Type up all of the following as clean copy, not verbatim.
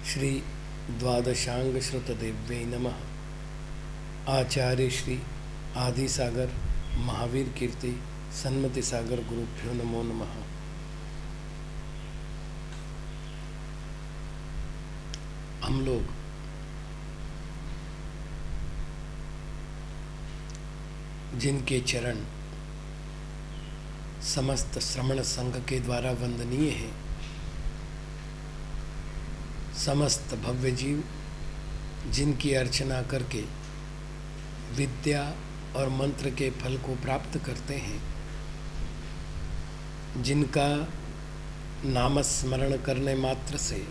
श्री द्वादशांग श्रुतदेव्यै नमः। आचार्य श्री आदि सागर महावीर कीर्ति सन्मति सागर गुरुभ्यो नमो नमः। हम लोग जिनके चरण समस्त श्रमण संघ के द्वारा वंदनीय हैं, समस्त भव्य जीव जिनकी अर्चना करके विद्या और मंत्र के फल को प्राप्त करते हैं, जिनका नामस्मरण करने मात्र से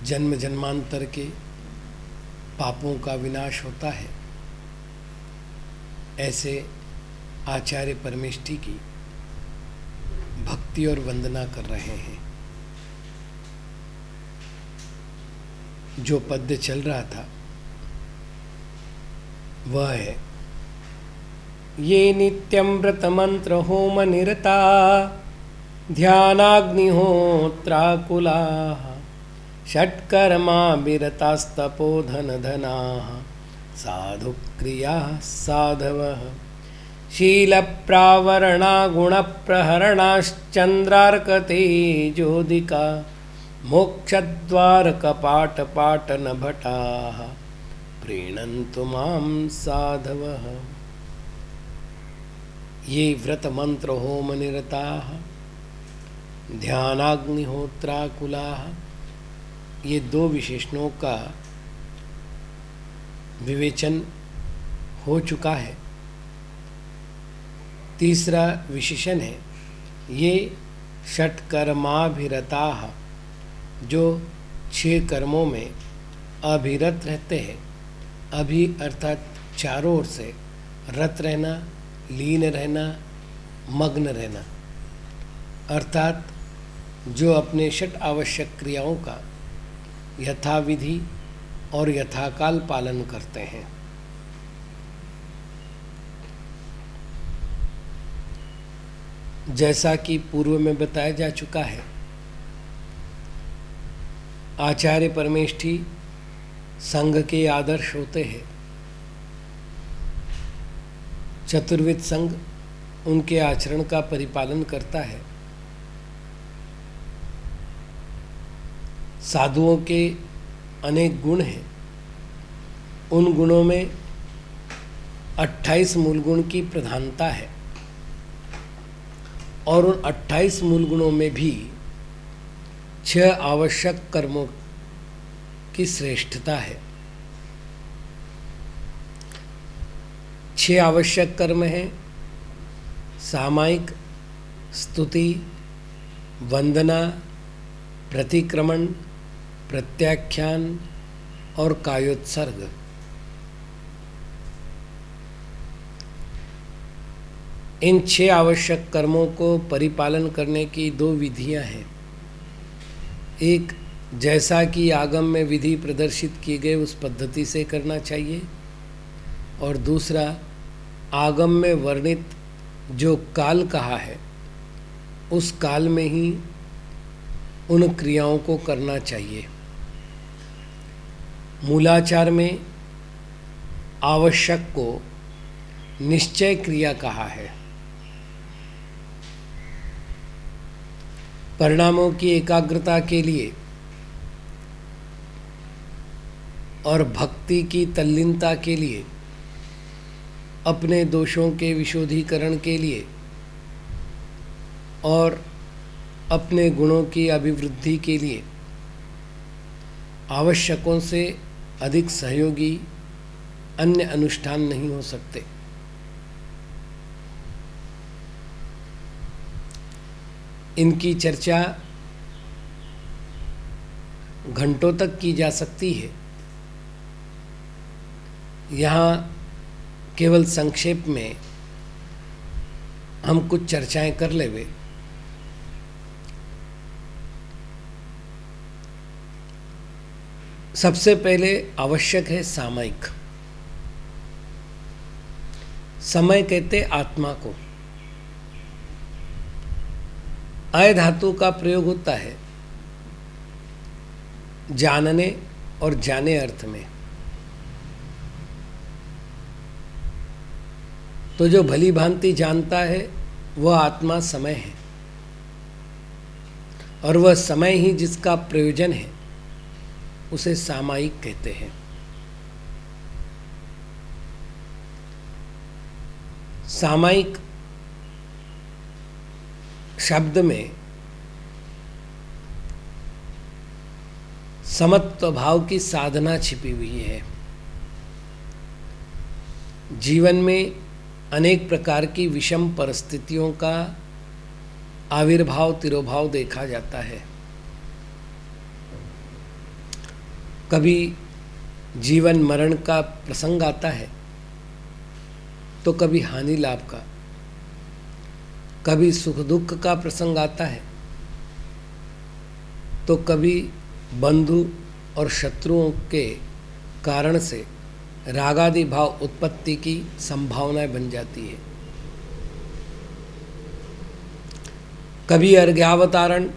जन्म जन्मांतर के पापों का विनाश होता है, ऐसे आचार्य परमेष्ठी की भक्ति और वंदना कर रहे हैं। जो पद्य चल रहा था वह है, ये नित्यं व्रत मंत्र होम निरता ध्यानाग्निहोत्राकुला षट्कर्मा विरतास्तपोधन धना साधु क्रिया साधवः शील प्रावरणा गुण प्रहरणाश्चंद्रार्कतेजोदिका मोक्षद्वार कपाट पाटन भटाः प्रीणन्तु मां साधवः। ये व्रत मंत्र होम निरताः ध्यानाग्निहोत्राकुलाः, ये दो विशेषणों का विवेचन हो चुका है। तीसरा विशेषण है ये षट्कर्माभिरताः, जो 6 कर्मों में अभिरत रहते हैं। अभि अर्थात चारों ओर से, रत रहना, लीन रहना, मग्न रहना, अर्थात जो अपने षट आवश्यक क्रियाओं का यथाविधि और यथाकाल पालन करते हैं। जैसा कि पूर्व में बताया जा चुका है, आचार्य परमेष्ठी संघ के आदर्श होते हैं। चतुर्विद संघ उनके आचरण का परिपालन करता है। साधुओं के अनेक गुण हैं। उन गुणों में 28 मूल गुण की प्रधानता है और उन 28 मूल गुणों में भी 6 आवश्यक कर्मों की श्रेष्ठता है। 6 आवश्यक कर्म हैं सामायिक, स्तुति, वंदना, प्रतिक्रमण, प्रत्याख्यान और कायोत्सर्ग। इन 6 आवश्यक कर्मों को परिपालन करने की 2 विधियां हैं। एक, जैसा कि आगम में विधि प्रदर्शित किए गए उस पद्धति से करना चाहिए, और दूसरा, आगम में वर्णित जो काल कहा है उस काल में ही उन क्रियाओं को करना चाहिए। मूलाचार में आवश्यक को निश्चय क्रिया कहा है। परिणामों की एकाग्रता के लिए और भक्ति की तल्लीनता के लिए, अपने दोषों के विशोधीकरण के लिए और अपने गुणों की अभिवृद्धि के लिए आवश्यकों से अधिक सहयोगी अन्य अनुष्ठान नहीं हो सकते। इनकी चर्चा घंटों तक की जा सकती है। यहाँ केवल संक्षेप में हम कुछ चर्चाएं कर लेंगे। सबसे पहले आवश्यक है सामयिक। समय कहते आत्मा को। अय धातु का प्रयोग होता है जानने और जाने अर्थ में। तो जो भली भांति जानता है वह आत्मा समय है, और वह समय ही जिसका प्रयोजन है उसे सामायिक कहते हैं। सामायिक शब्द में समत्व भाव की साधना छिपी हुई है। जीवन में अनेक प्रकार की विषम परिस्थितियों का आविर्भाव तिरोभाव देखा जाता है। कभी जीवन मरण का प्रसंग आता है, तो कभी हानि लाभ का, कभी सुख दुख का प्रसंग आता है, तो कभी बंधु और शत्रुओं के कारण से रागादि भाव उत्पत्ति की संभावनाएं बन जाती है। कभी अर्घ्यावतारण,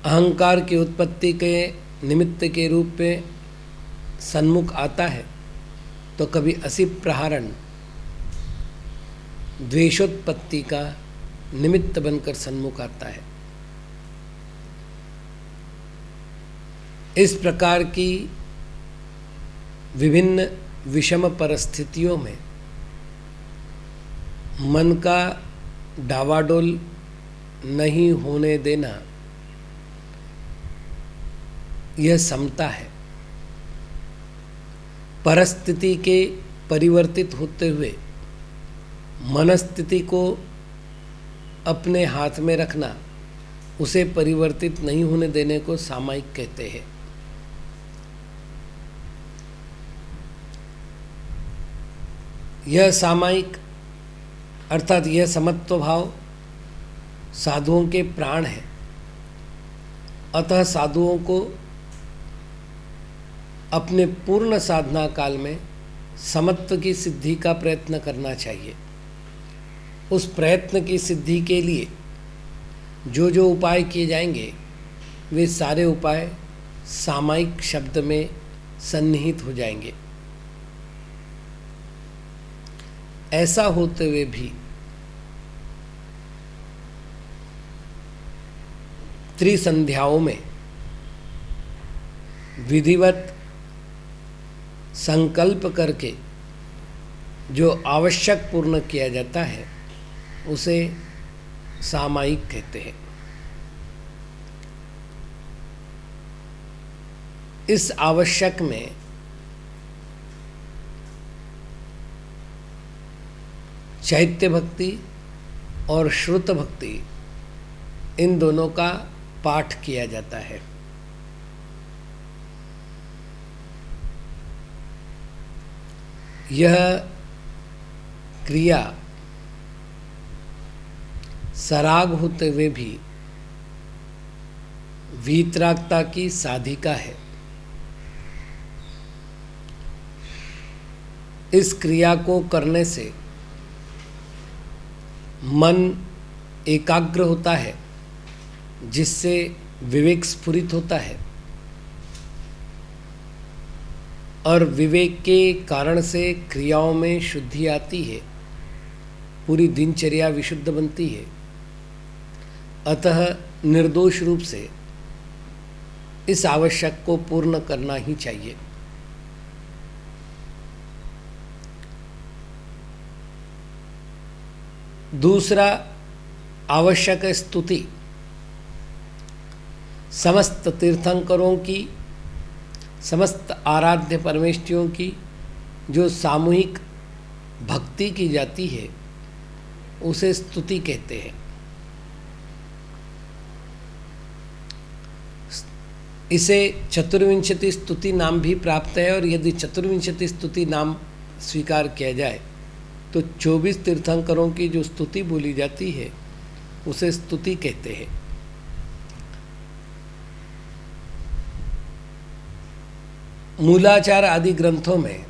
अहंकार की उत्पत्ति के निमित्त के रूप में सन्मुख आता है, तो कभी असि प्रहारण द्वेषोत्पत्ति का निमित्त बनकर सन्मुख आता है। इस प्रकार की विभिन्न विषम परिस्थितियों में मन का डावाडोल नहीं होने देना, यह समता है। परिस्थिति के परिवर्तित होते हुए मनस्थिति को अपने हाथ में रखना, उसे परिवर्तित नहीं होने देने को सामायिक कहते हैं। यह सामायिक अर्थात यह समत्व भाव साधुओं के प्राण है। अतः साधुओं को अपने पूर्ण साधना काल में समत्व की सिद्धि का प्रयत्न करना चाहिए। उस प्रयत्न की सिद्धि के लिए जो जो उपाय किए जाएंगे, वे सारे उपाय सामायिक शब्द में सन्निहित हो जाएंगे। ऐसा होते हुए भी त्रिसंध्याओं में विधिवत संकल्प करके जो आवश्यक पूर्ण किया जाता है, उसे सामायिक कहते हैं। इस आवश्यक में चैत्य भक्ति और श्रुत भक्ति, इन दोनों का पाठ किया जाता है। यह क्रिया सराग होते हुए भी वीतरागता की साधिका है। इस क्रिया को करने से मन एकाग्र होता है, जिससे विवेक स्फुरित होता है, और विवेक के कारण से क्रियाओं में शुद्धि आती है, पूरी दिनचर्या विशुद्ध बनती है। अतः निर्दोष रूप से इस आवश्यक को पूर्ण करना ही चाहिए। दूसरा आवश्यक है स्तुति। समस्त तीर्थंकरों की, समस्त आराध्य परमेष्ठियों की जो सामूहिक भक्ति की जाती है, उसे स्तुति कहते हैं। इसे चतुर्विंशति स्तुति नाम भी प्राप्त है, और यदि चतुर्विंशति स्तुति नाम स्वीकार किया जाए तो 24 तीर्थंकरों की जो स्तुति बोली जाती है, उसे स्तुति कहते हैं। मूलाचार आदि ग्रंथों में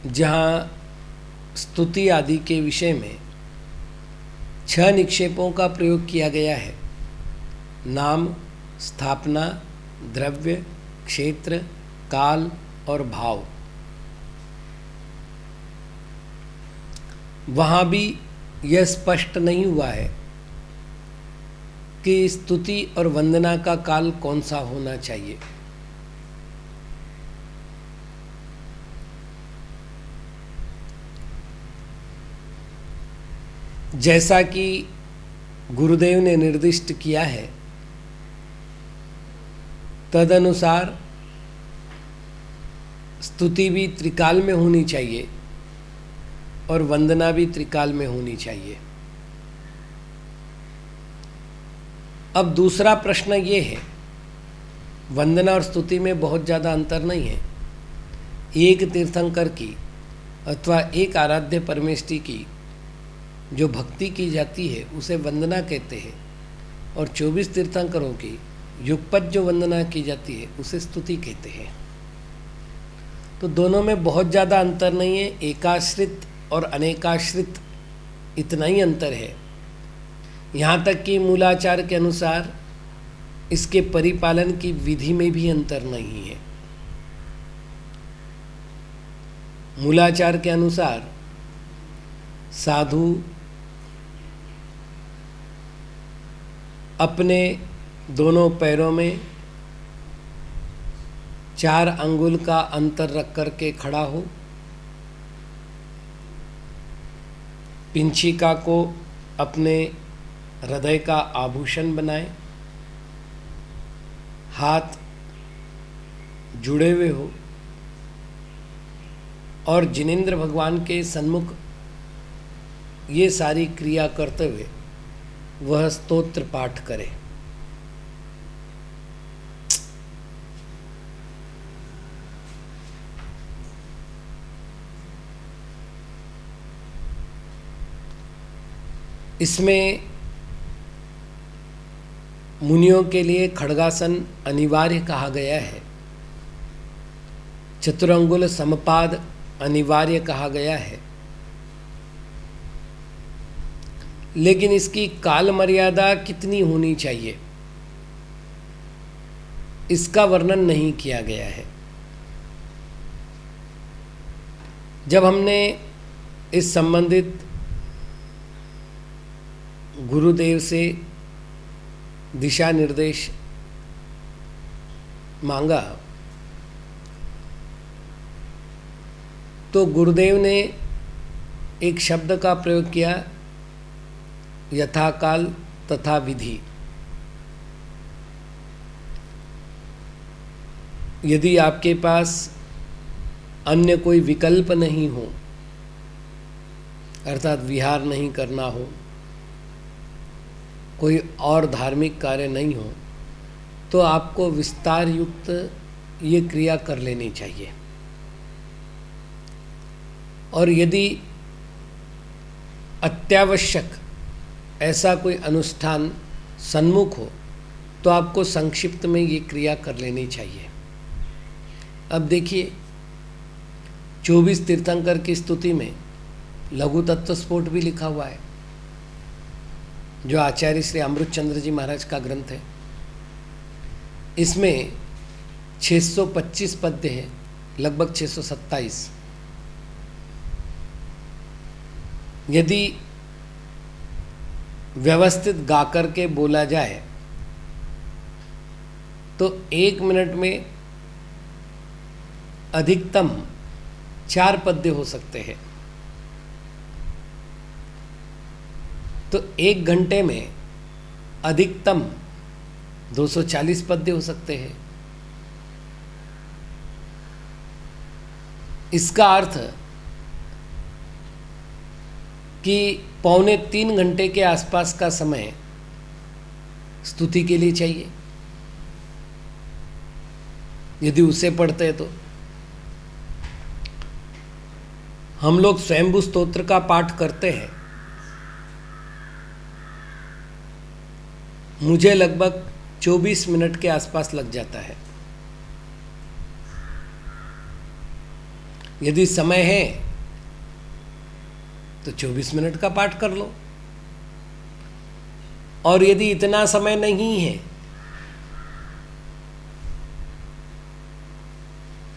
जहाँ स्तुति आदि के विषय में 6 निक्षेपों का प्रयोग किया गया है: नाम, स्थापना, द्रव्य, क्षेत्र, काल और भाव। वहाँ भी यह स्पष्ट नहीं हुआ है कि स्तुति और वंदना का काल कौन सा होना चाहिए। जैसा कि गुरुदेव ने निर्दिष्ट किया है, तदनुसार स्तुति भी त्रिकाल में होनी चाहिए और वंदना भी त्रिकाल में होनी चाहिए। अब दूसरा प्रश्न ये है, वंदना और स्तुति में बहुत ज़्यादा अंतर नहीं है। एक तीर्थंकर की अथवा एक आराध्य परमेष्ठी की जो भक्ति की जाती है उसे वंदना कहते हैं, और 24 तीर्थंकरों की युगपत जो वंदना की जाती है उसे स्तुति कहते हैं। तो दोनों में बहुत ज़्यादा अंतर नहीं है, एकाश्रित और अनेकाश्रित इतना ही अंतर है। यहाँ तक कि मूलाचार के अनुसार इसके परिपालन की विधि में भी अंतर नहीं है। मूलाचार के अनुसार साधु अपने दोनों पैरों में 4 अंगुल का अंतर रख करके खड़ा हो, पिंचिका को अपने हृदय का आभूषण बनाए, हाथ जुड़े हुए हो और जिनेंद्र भगवान के सन्मुख ये सारी क्रिया करते हुए वह स्तोत्र पाठ करे। इसमें मुनियों के लिए खड्गासन अनिवार्य कहा गया है, चतुरंगुल समपाद अनिवार्य कहा गया है, लेकिन इसकी काल मर्यादा कितनी होनी चाहिए इसका वर्णन नहीं किया गया है। जब हमने इस संबंधित गुरुदेव से दिशा निर्देश मांगा तो गुरुदेव ने एक शब्द का प्रयोग किया, यथाकाल तथा विधि। यदि आपके पास अन्य कोई विकल्प नहीं हो, अर्थात विहार नहीं करना हो, कोई और धार्मिक कार्य नहीं हो, तो आपको विस्तार युक्त ये क्रिया कर लेनी चाहिए। और यदि अत्यावश्यक ऐसा कोई अनुष्ठान सन्मुख हो तो आपको संक्षिप्त में ये क्रिया कर लेनी चाहिए। अब देखिए, 24 तीर्थंकर की स्तुति में लघु तत्व स्फोट भी लिखा हुआ है, जो आचार्य श्री अमृतचंद्र जी महाराज का ग्रंथ है। इसमें 625 पद्य हैं, लगभग 627। यदि व्यवस्थित गा करके बोला जाए तो 1 मिनट में अधिकतम 4 पद्य हो सकते हैं। तो 1 घंटे में अधिकतम 240 पद्य हो सकते हैं। इसका अर्थ कि 2.25 घंटे के आसपास का समय स्तुति के लिए चाहिए, यदि उसे पढ़ते हैं तो। हम लोग स्वयंभू स्तोत्र का पाठ करते हैं, मुझे लगभग 24 मिनट के आसपास लग जाता है। यदि समय है तो 24 मिनट का पाठ कर लो, और यदि इतना समय नहीं है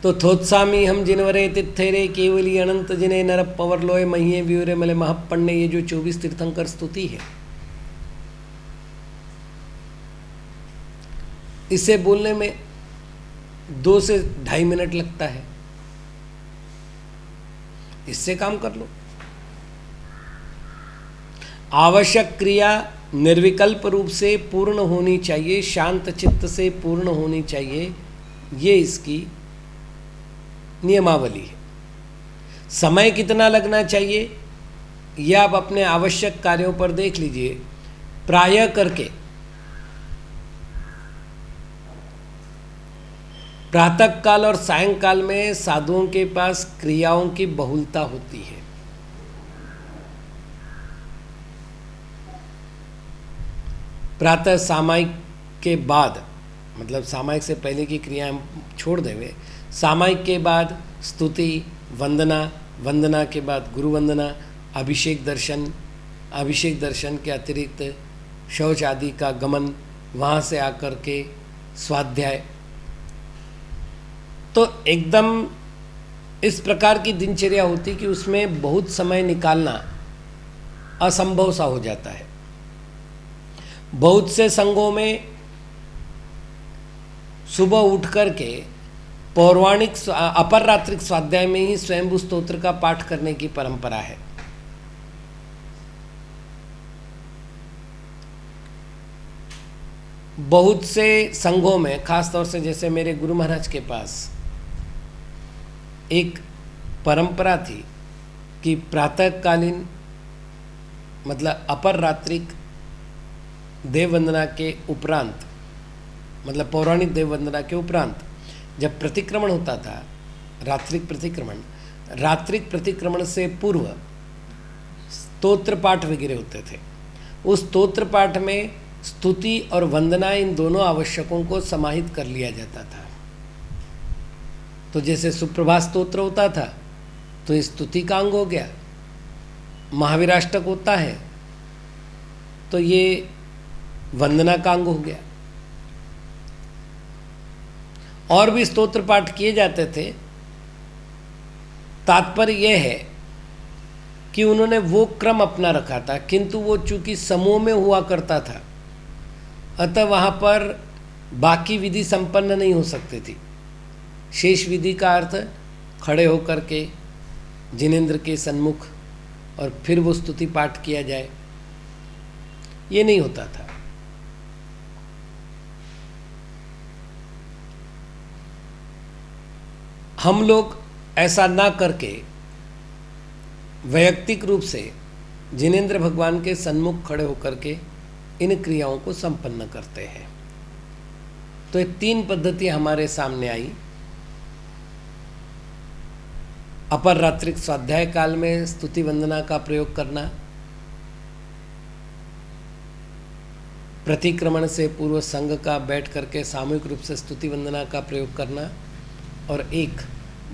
तो थोत्सामी हम जिनवरे तिथेरे केवली अनंत जिने नर पवर लोय महिये व्यूरे मले महपण्य, ये जो 24 तीर्थंकर स्तुति है, इसे बोलने में 2 से 2.5 मिनट लगता है। इससे काम कर लो। आवश्यक क्रिया निर्विकल्प रूप से पूर्ण होनी चाहिए, शांत चित्त से पूर्ण होनी चाहिए, ये इसकी नियमावली है। समय कितना लगना चाहिए ये आप अपने आवश्यक कार्यों पर देख लीजिए। प्रायः करके प्रातः काल और सायंकाल में साधुओं के पास क्रियाओं की बहुलता होती है। प्रातः सामायिक के बाद, मतलब सामायिक से पहले की क्रियाएं छोड़ देवे, सामायिक के बाद स्तुति, वंदना, वंदना के बाद गुरु वंदना, अभिषेक दर्शन के अतिरिक्त शौच आदि का गमन, वहाँ से आकर के स्वाध्याय। तो एकदम इस प्रकार की दिनचर्या होती कि उसमें बहुत समय निकालना असंभव सा हो जाता है। बहुत से संघों में सुबह उठ कर के पौराणिक अपर रात्रिक स्वाध्याय में ही स्वयंभू स्तोत्र का पाठ करने की परंपरा है। बहुत से संघों में, खासतौर से जैसे मेरे गुरु महाराज के पास एक परंपरा थी कि प्रातःकालीन, मतलब अपर रात्रिक देव वंदना के उपरांत, मतलब पौराणिक देव वंदना के उपरांत जब प्रतिक्रमण होता था, रात्रिक प्रतिक्रमण से पूर्व स्तोत्र पाठ वगैरह होते थे। उस स्तोत्र पाठ में स्तुति और वंदना, इन दोनों आवश्यकों को समाहित कर लिया जाता था। तो जैसे सुप्रभात स्तोत्र होता था तो ये स्तुति का अंग हो गया, महावीराष्टक होता है तो ये वंदना का अंग हो गया। और भी स्तोत्र पाठ किए जाते थे। तात्पर्य यह है कि उन्होंने वो क्रम अपना रखा था, किंतु वो चूंकि समूह में हुआ करता था, अतः वहाँ पर बाकी विधि संपन्न नहीं हो सकती थी। शेष विधि का अर्थ खड़े होकर के जिनेंद्र के सन्मुख और फिर वो स्तुति पाठ किया जाए, ये नहीं होता था। हम लोग ऐसा ना करके वैयक्तिक रूप से जिनेंद्र भगवान के सन्मुख खड़े होकर के इन क्रियाओं को संपन्न करते हैं। तो ये 3 पद्धति हमारे सामने आई। अपर रात्रिक स्वाध्याय काल में स्तुति वंदना का प्रयोग करना, प्रतिक्रमण से पूर्व संघ का बैठ करके सामूहिक रूप से स्तुति वंदना का प्रयोग करना, और एक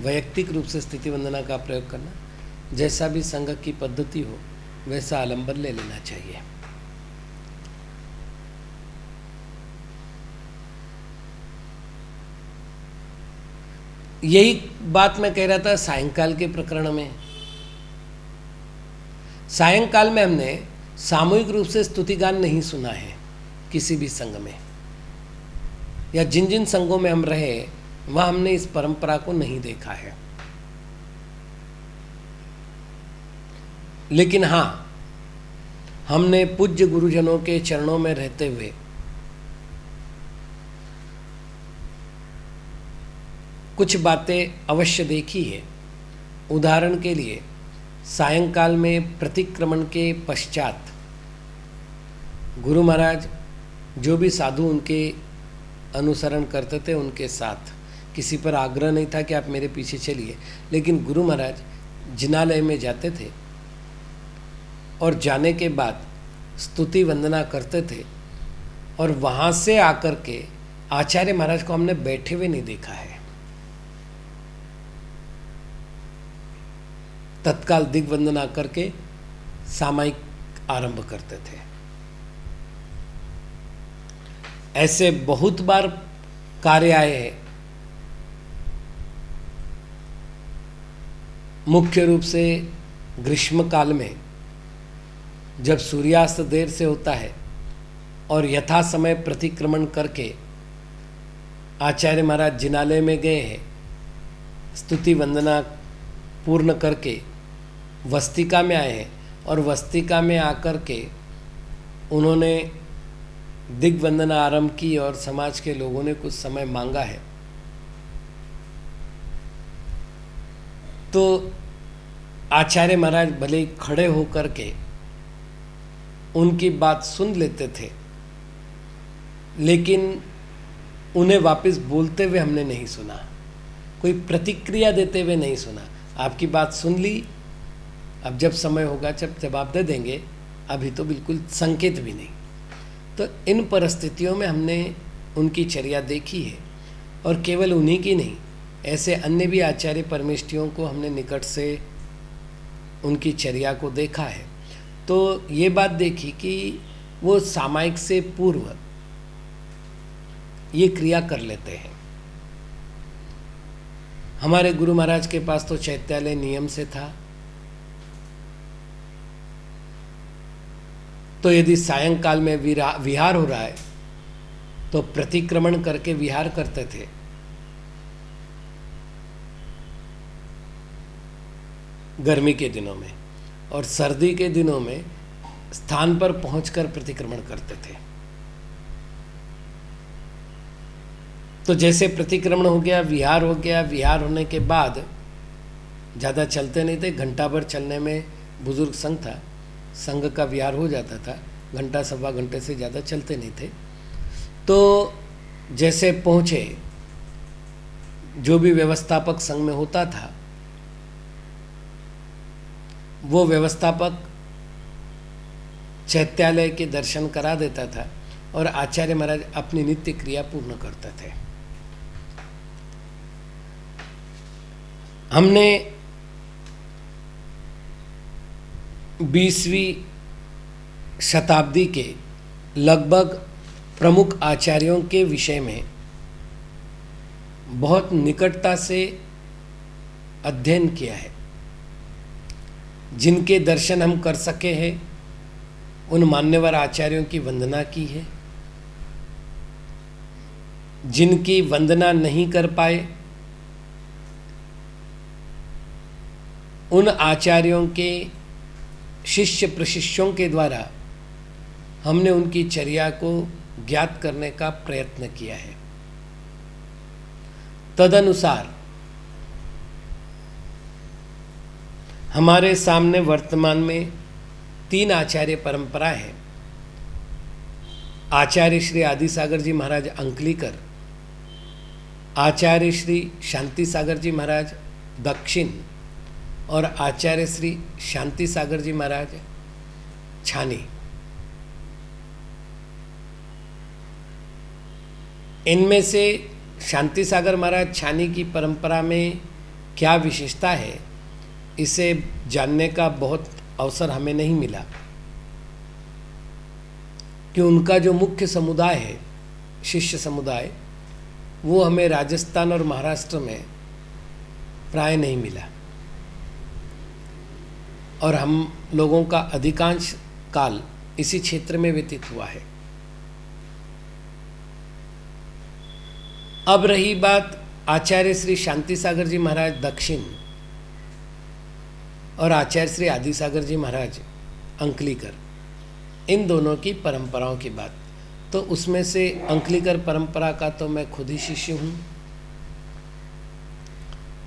वैयक्तिक रूप से स्तुति वंदना का प्रयोग करना। जैसा भी संघ की पद्धति हो वैसा आलंबन ले लेना चाहिए। यही बात मैं कह रहा था सायंकाल के प्रकरण में। सायंकाल में हमने सामूहिक रूप से स्तुति गान नहीं सुना है किसी भी संघ में, या जिन जिन संघों में हम रहे वहाँ हमने इस परंपरा को नहीं देखा है। लेकिन हाँ, हमने पूज्य गुरुजनों के चरणों में रहते हुए कुछ बातें अवश्य देखी है। उदाहरण के लिए सायंकाल में प्रतिक्रमण के पश्चात गुरु महाराज जो भी साधु उनके अनुसरण करते थे उनके साथ, किसी पर आग्रह नहीं था कि आप मेरे पीछे चलिए, लेकिन गुरु महाराज जिनालय में जाते थे और जाने के बाद स्तुति वंदना करते थे, और वहाँ से आकर के आचार्य महाराज को हमने बैठे हुए नहीं देखा है। तत्काल दिग्वंदना करके सामायिक आरंभ करते थे। ऐसे बहुत बार कार्य आए हैं। मुख्य रूप से ग्रीष्म काल में जब सूर्यास्त देर से होता है और यथा समय प्रतिक्रमण करके आचार्य महाराज जिनालय में गए हैं, स्तुति वंदना पूर्ण करके वस्तिका में आए हैं और वस्तिका में आकर के उन्होंने दिग्वंदना आरंभ की और समाज के लोगों ने कुछ समय मांगा है। तो आचार्य महाराज भले ही खड़े होकर के उनकी बात सुन लेते थे, लेकिन उन्हें वापस बोलते हुए हमने नहीं सुना, कोई प्रतिक्रिया देते हुए नहीं सुना। आपकी बात सुन ली, अब जब समय होगा जब जवाब दे देंगे, अभी तो बिल्कुल संकेत भी नहीं। तो इन परिस्थितियों में हमने उनकी चर्या देखी है, और केवल उन्हीं की नहीं, ऐसे अन्य भी आचार्य परमेष्ठियों को हमने निकट से उनकी चर्या को देखा है। तो ये बात देखी कि वो सामायिक से पूर्व ये क्रिया कर लेते हैं। हमारे गुरु महाराज के पास तो चैत्यालय नियम से था, तो यदि सायंकाल में विहार हो रहा है तो प्रतिक्रमण करके विहार करते थे। गर्मी के दिनों में, और सर्दी के दिनों में स्थान पर पहुंचकर प्रतिक्रमण करते थे। तो जैसे प्रतिक्रमण हो गया, विहार हो गया, विहार होने के बाद ज़्यादा चलते नहीं थे, घंटा भर चलने में बुजुर्ग संघ था, संघ का विहार हो जाता था, घंटा सवा घंटे से ज़्यादा चलते नहीं थे। तो जैसे पहुँचे, जो भी व्यवस्थापक संघ में होता था वो व्यवस्थापक चैत्यालय के दर्शन करा देता था और आचार्य महाराज अपनी नित्य क्रिया पूर्ण करते थे। हमने 20वीं शताब्दी के लगभग प्रमुख आचार्यों के विषय में बहुत निकटता से अध्ययन किया है। जिनके दर्शन हम कर सके हैं उन मान्यवर आचार्यों की वंदना की है। जिनकी वंदना नहीं कर पाए उन आचार्यों के शिष्य प्रशिष्यों के द्वारा हमने उनकी चर्या को ज्ञात करने का प्रयत्न किया है। तदनुसार हमारे सामने वर्तमान में 3 आचार्य परंपरा है। आचार्य श्री आदि सागर जी महाराज अंकलीकर, आचार्य श्री शांति सागर जी महाराज दक्षिण और आचार्य श्री शांति सागर जी महाराज छानी। इनमें से शांति सागर महाराज छानी की परंपरा में क्या विशेषता है, इसे जानने का बहुत अवसर हमें नहीं मिला, कि उनका जो मुख्य समुदाय है, शिष्य समुदाय, वो हमें राजस्थान और महाराष्ट्र में प्राय नहीं मिला, और हम लोगों का अधिकांश काल इसी क्षेत्र में व्यतीत हुआ है। अब रही बात आचार्य श्री शांति सागर जी महाराज दक्षिण और आचार्य श्री आदि सागर जी महाराज अंकलीकर, इन दोनों की परंपराओं की बात, तो उसमें से अंकलीकर परंपरा का तो मैं खुद ही शिष्य हूँ।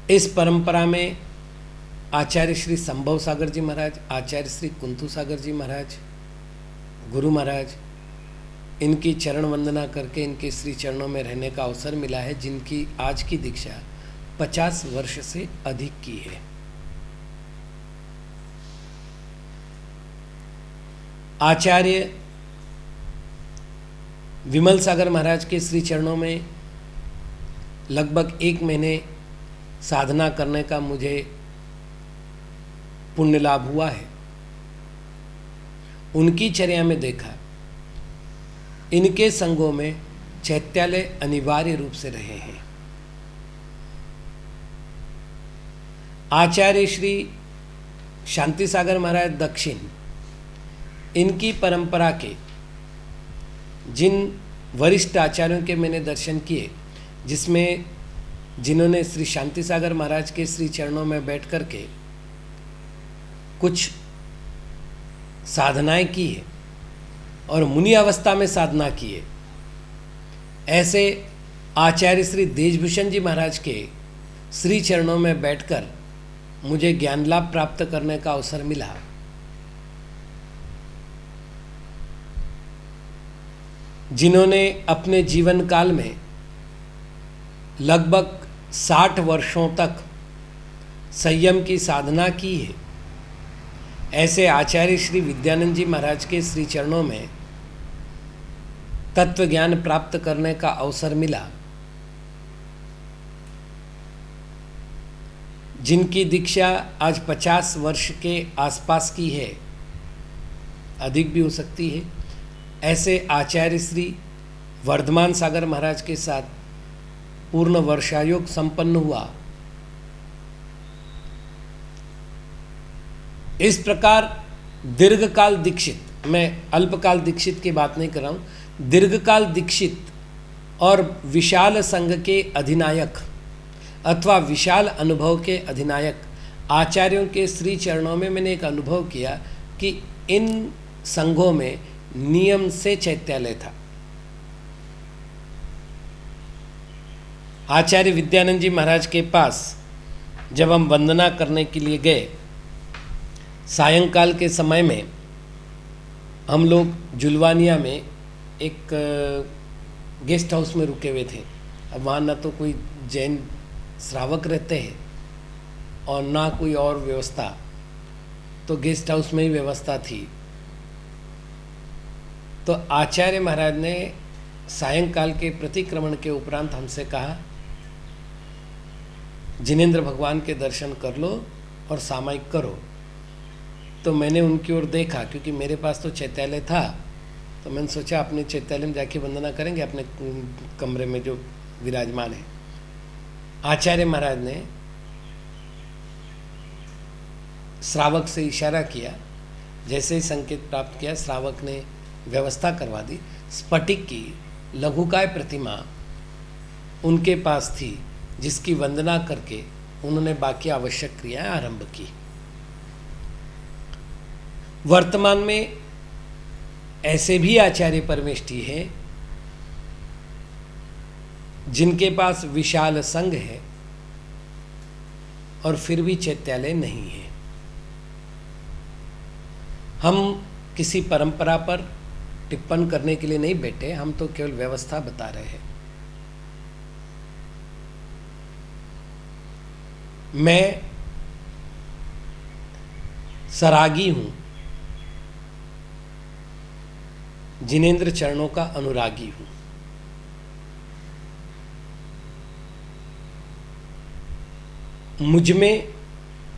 इस परंपरा में आचार्य श्री संभव सागर जी महाराज, आचार्य श्री कुंतु सागर जी महाराज, गुरु महाराज, इनकी चरण वंदना करके इनके श्री चरणों में रहने का अवसर मिला है, जिनकी आज की दीक्षा 50 वर्ष से अधिक की है। आचार्य विमल सागर महाराज के श्री चरणों में लगभग 1 महीने साधना करने का मुझे पुण्य लाभ हुआ है। उनकी चर्या में देखा, इनके संगों में चैत्यालय अनिवार्य रूप से रहे हैं। आचार्य श्री शांति सागर महाराज दक्षिण, इनकी परंपरा के जिन वरिष्ठ आचार्यों के मैंने दर्शन किए, जिसमें जिन्होंने श्री शांति सागर महाराज के श्री चरणों में बैठ कर के कुछ साधनाएं की है और मुनि अवस्था में साधना की है, ऐसे आचार्य श्री देशभूषण जी महाराज के श्री चरणों में बैठकर मुझे ज्ञान लाभ प्राप्त करने का अवसर मिला। जिन्होंने अपने जीवन काल में लगभग 60 वर्षों तक संयम की साधना की है, ऐसे आचार्य श्री विद्यानंद जी महाराज के श्री चरणों में तत्व ज्ञान प्राप्त करने का अवसर मिला। जिनकी दीक्षा आज 50 वर्ष के आसपास की है, अधिक भी हो सकती है, ऐसे आचार्य श्री वर्धमान सागर महाराज के साथ पूर्ण वर्षायोग संपन्न हुआ। इस प्रकार दीर्घकाल दीक्षित, मैं अल्पकाल दीक्षित की बात नहीं कर रहा हूँ, दीर्घकाल दीक्षित और विशाल संघ के अधिनायक अथवा विशाल अनुभव के अधिनायक आचार्यों के श्री चरणों में मैंने एक अनुभव किया कि इन संघों में नियम से चैत्यालय था। आचार्य विद्यानंद जी महाराज के पास जब हम वंदना करने के लिए गए, सायंकाल के समय में हम लोग जुलवानिया में एक गेस्ट हाउस में रुके हुए थे। अब वहाँ ना तो कोई जैन श्रावक रहते हैं और ना कोई और व्यवस्था, तो गेस्ट हाउस में ही व्यवस्था थी। तो आचार्य महाराज ने सायंकाल के प्रतिक्रमण के उपरांत हमसे कहा, जिनेंद्र भगवान के दर्शन कर लो और सामायिक करो। तो मैंने उनकी ओर देखा, क्योंकि मेरे पास तो चैत्यालय था, तो मैंने सोचा अपने चैत्यालय में जाके वंदना करेंगे, अपने कमरे में जो विराजमान है। आचार्य महाराज ने श्रावक से इशारा किया, जैसे ही संकेत प्राप्त किया, श्रावक ने व्यवस्था करवा दी। स्फटिक की लघुकाय प्रतिमा उनके पास थी, जिसकी वंदना करके उन्होंने बाकी आवश्यक क्रियाएं आरंभ की। वर्तमान में ऐसे भी आचार्य परमेष्ठी हैं जिनके पास विशाल संघ है और फिर भी चैत्यालय नहीं है। हम किसी परंपरा पर टिप्पण करने के लिए नहीं बैठे, हम तो केवल व्यवस्था बता रहे हैं। मैं सरागी हूं, जिनेंद्र चरणों का अनुरागी हूं। मुझ में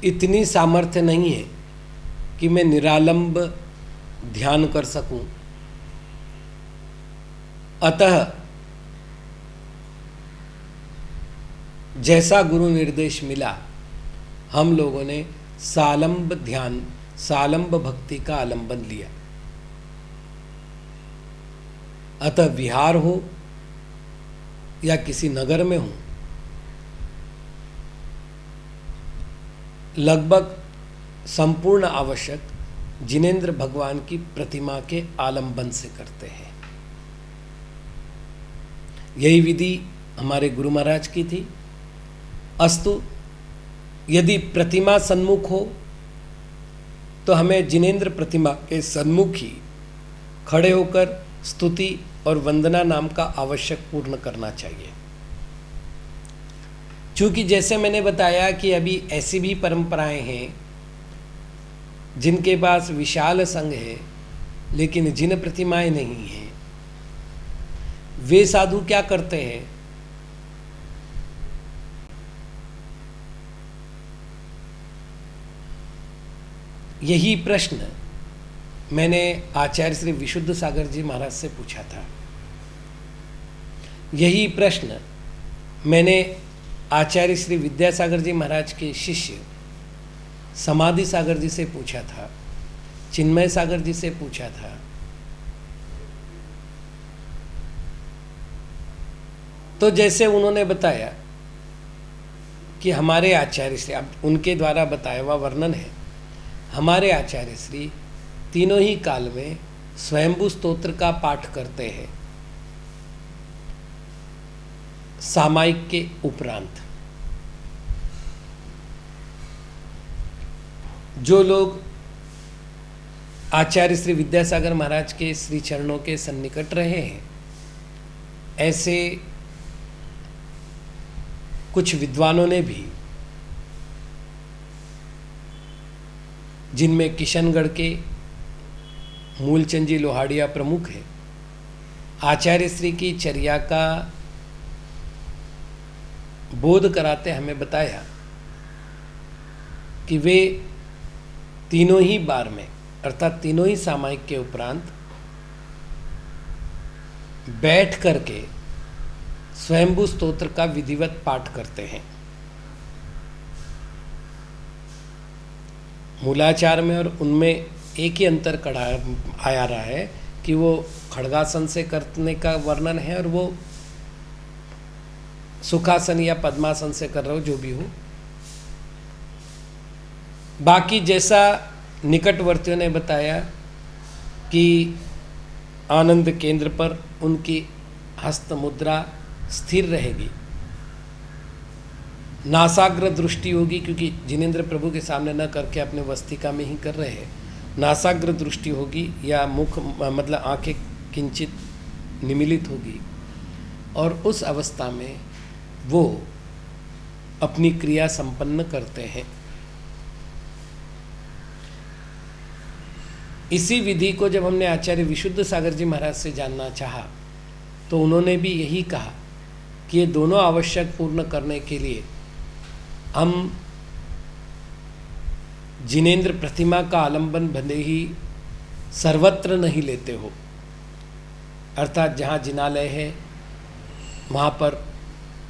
इतनी सामर्थ्य नहीं है कि मैं निरालंब ध्यान कर सकूं, अतः जैसा गुरु निर्देश मिला, हम लोगों ने सालंब ध्यान, सालंब भक्ति का आलंबन लिया। अतः विहार हो या किसी नगर में हो, लगभग संपूर्ण आवश्यक जिनेंद्र भगवान की प्रतिमा के आलंबन से करते हैं। यही विधि हमारे गुरु महाराज की थी। अस्तु, यदि प्रतिमा सन्मुख हो तो हमें जिनेंद्र प्रतिमा के सन्मुख ही खड़े होकर स्तुति और वंदना नाम का आवश्यक पूर्ण करना चाहिए। चूँकि जैसे मैंने बताया कि अभी ऐसी भी परंपराएं हैं जिनके पास विशाल संघ है लेकिन जिन प्रतिमाएं नहीं हैं, वे साधु क्या करते हैं? यही प्रश्न मैंने आचार्य श्री विशुद्ध सागर जी महाराज से पूछा था। यही प्रश्न मैंने आचार्य श्री विद्यासागर जी महाराज के शिष्य समाधि सागर जी से पूछा था, चिन्मय सागर जी से पूछा था। तो जैसे उन्होंने बताया कि हमारे आचार्य श्री, अब उनके द्वारा बताया हुआ वर्णन है, हमारे आचार्य श्री तीनों ही काल में स्वयंभू स्तोत्र का पाठ करते हैं सामायिक के उपरांत। जो लोग आचार्य श्री विद्यासागर महाराज के श्री चरणों के सन्निकट रहे हैं, ऐसे कुछ विद्वानों ने भी, जिनमें किशनगढ़ के मूलचंद जी लोहाड़िया प्रमुख है, आचार्य श्री की चर्या का बोध कराते हमें बताया कि वे तीनों ही बार में, अर्थात तीनों ही सामायिक के उपरांत बैठ करके स्वयंभू स्तोत्र का विधिवत पाठ करते हैं। मूलाचार में और उनमें एक ही अंतर कड़ा आया रहा है कि वो खड़गासन से करने का वर्णन है और वो सुखासन या पद्मासन से कर रहे हो, जो भी हो। बाकी जैसा निकटवर्तियों ने बताया कि आनंद केंद्र पर उनकी हस्त मुद्रा स्थिर रहेगी, नासाग्र दृष्टि होगी, क्योंकि जिनेंद्र प्रभु के सामने न करके अपने वस्तिका में ही कर रहे हैं, नासाग्र दृष्टि होगी या मुख मतलब आंखें किंचित निमीलित होगी, और उस अवस्था में वो अपनी क्रिया संपन्न करते हैं। इसी विधि को जब हमने आचार्य विशुद्ध सागर जी महाराज से जानना चाहा तो उन्होंने भी यही कहा कि ये दोनों आवश्यक पूर्ण करने के लिए हम जिनेंद्र प्रतिमा का आलंबन भले ही सर्वत्र नहीं लेते हो, अर्थात जहाँ जिनालय है वहाँ पर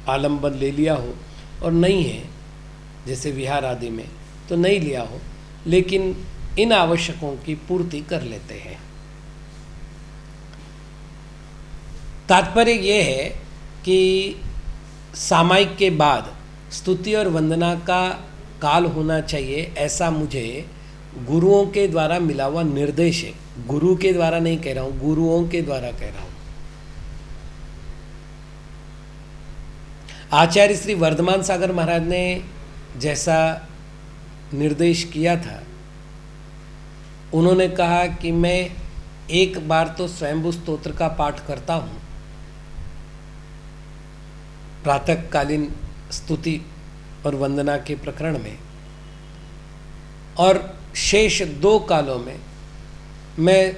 आलंबन ले लिया हो, और नहीं है जैसे विहार आदि में तो नहीं लिया हो, लेकिन इन आवश्यकों की पूर्ति कर लेते हैं। तात्पर्य यह है कि सामायिक के बाद स्तुति और वंदना का काल होना चाहिए, ऐसा मुझे गुरुओं के द्वारा मिला हुआ निर्देश है। गुरु के द्वारा नहीं कह रहा हूँ, गुरुओं के द्वारा कह रहा हूँ। आचार्य श्री वर्धमान सागर महाराज ने जैसा निर्देश किया था, उन्होंने कहा कि मैं एक बार तो स्वयंभू स्तोत्र का पाठ करता हूँ प्रातःकालीन स्तुति और वंदना के प्रकरण में, और शेष 2 कालों में मैं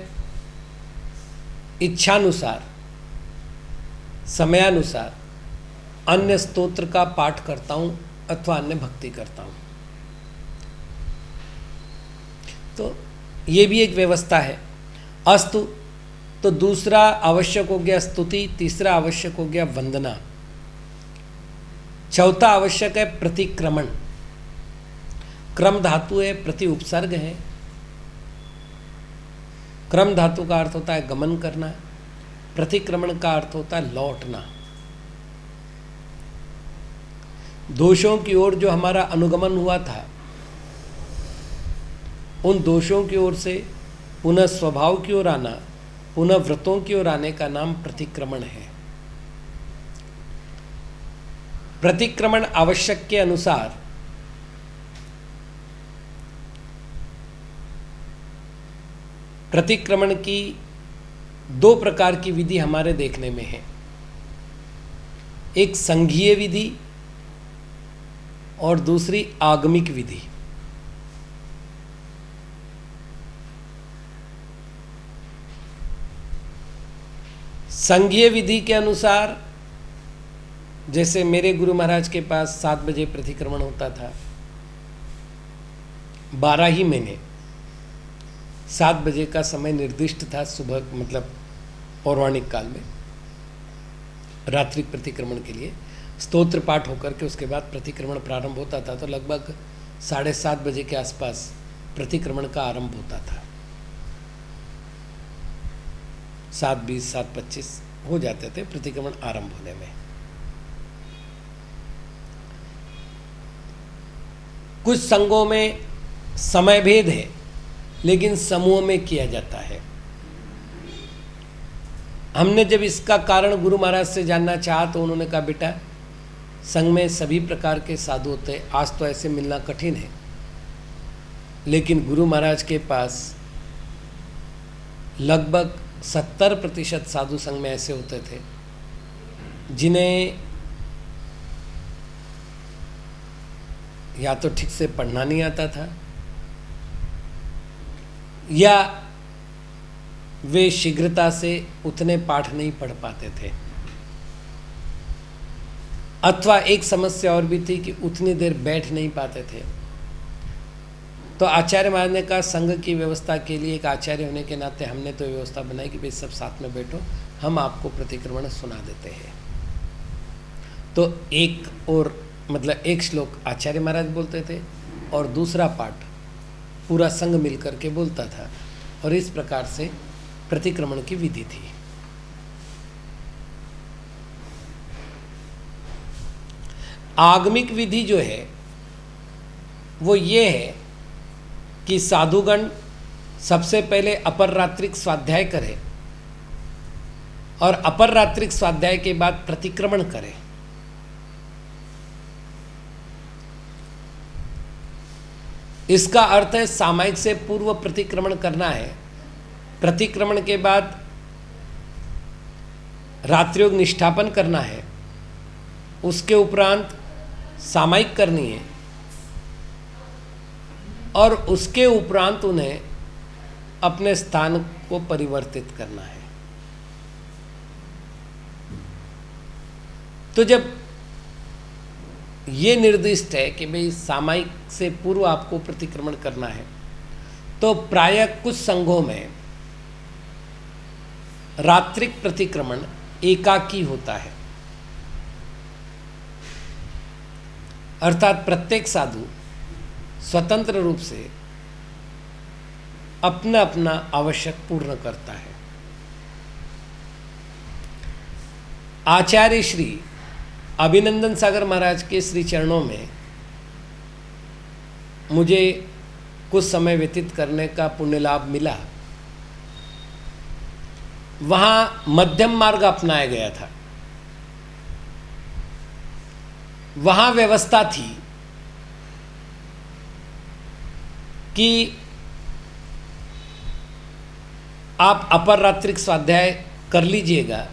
इच्छानुसार समयानुसार अन्य स्तोत्र का पाठ करता हूँ अथवा अन्य भक्ति करता हूँ। तो ये भी एक व्यवस्था है। अस्तु, तो दूसरा आवश्यक हो गया स्तुति, तीसरा आवश्यक हो गया वंदना, चौथा आवश्यक है प्रतिक्रमण। क्रम धातु है, प्रति उपसर्ग है। क्रम धातु का अर्थ होता है गमन करना, प्रतिक्रमण का अर्थ होता है लौटना। दोषों की ओर जो हमारा अनुगमन हुआ था, उन दोषों की ओर से पुनः स्वभाव की ओर आना, पुनः व्रतों की ओर आने का नाम प्रतिक्रमण है। प्रतिक्रमण आवश्यक के अनुसार प्रतिक्रमण की 2 प्रकार की विधि हमारे देखने में है। एक संघीय विधि और दूसरी आगमिक विधि। संघीय विधि के अनुसार, जैसे मेरे गुरु महाराज के पास 7 बजे प्रतिक्रमण होता था, 12 ही महीने 7 बजे का समय निर्दिष्ट था सुबह, मतलब पौराणिक काल में। रात्रि प्रतिक्रमण के लिए स्तोत्र पाठ होकर के उसके बाद प्रतिक्रमण प्रारंभ होता था। तो लगभग 7:30 बजे के आसपास प्रतिक्रमण का आरंभ होता था। 7:20 7:25 हो जाते थे प्रतिक्रमण आरंभ होने में। कुछ संघों में समय भेद है, लेकिन समूह में किया जाता है। हमने जब इसका कारण गुरु महाराज से जानना चाहा तो उन्होंने कहा, बेटा संघ में सभी प्रकार के साधु होते हैं, आज तो ऐसे मिलना कठिन है, लेकिन गुरु महाराज के पास लगभग 70% साधु संघ में ऐसे होते थे जिन्हें या तो ठीक से पढ़ना नहीं आता था, या वे शीघ्रता से उतने पाठ नहीं पढ़ पाते थे, अथवा एक समस्या और भी थी कि उतनी देर बैठ नहीं पाते थे। तो आचार्य महाराज ने कहा, संघ की व्यवस्था के लिए एक आचार्य होने के नाते हमने तो व्यवस्था बनाई कि भाई सब साथ में बैठो, हम आपको प्रतिक्रमण सुना देते हैं। तो एक श्लोक आचार्य महाराज बोलते थे और दूसरा पाठ पूरा संघ मिलकर के बोलता था, और इस प्रकार से प्रतिक्रमण की विधि थी। आगमिक विधि जो है वो ये है कि साधुगण सबसे पहले अपर रात्रिक स्वाध्याय करें और अपर रात्रिक स्वाध्याय के बाद प्रतिक्रमण करें। इसका अर्थ है सामायिक से पूर्व प्रतिक्रमण करना है, प्रतिक्रमण के बाद रात्रियोग निष्ठापन करना है, उसके उपरांत सामायिक करनी है, और उसके उपरांत उन्हें अपने स्थान को परिवर्तित करना है। तो जब ये निर्दिष्ट है कि भाई सामायिक से पूर्व आपको प्रतिक्रमण करना है, तो प्रायः कुछ संघों में रात्रिक प्रतिक्रमण एकाकी होता है, अर्थात प्रत्येक साधु स्वतंत्र रूप से अपना अपना आवश्यक पूर्ण करता है। आचार्य श्री अभिनंदन सागर महाराज के श्री चरणों में मुझे कुछ समय व्यतीत करने का पुण्य लाभ मिला। वहाँ मध्यम मार्ग अपनाया गया था। वहाँ व्यवस्था थी कि आप अपर रात्रिक स्वाध्याय कर लीजिएगा,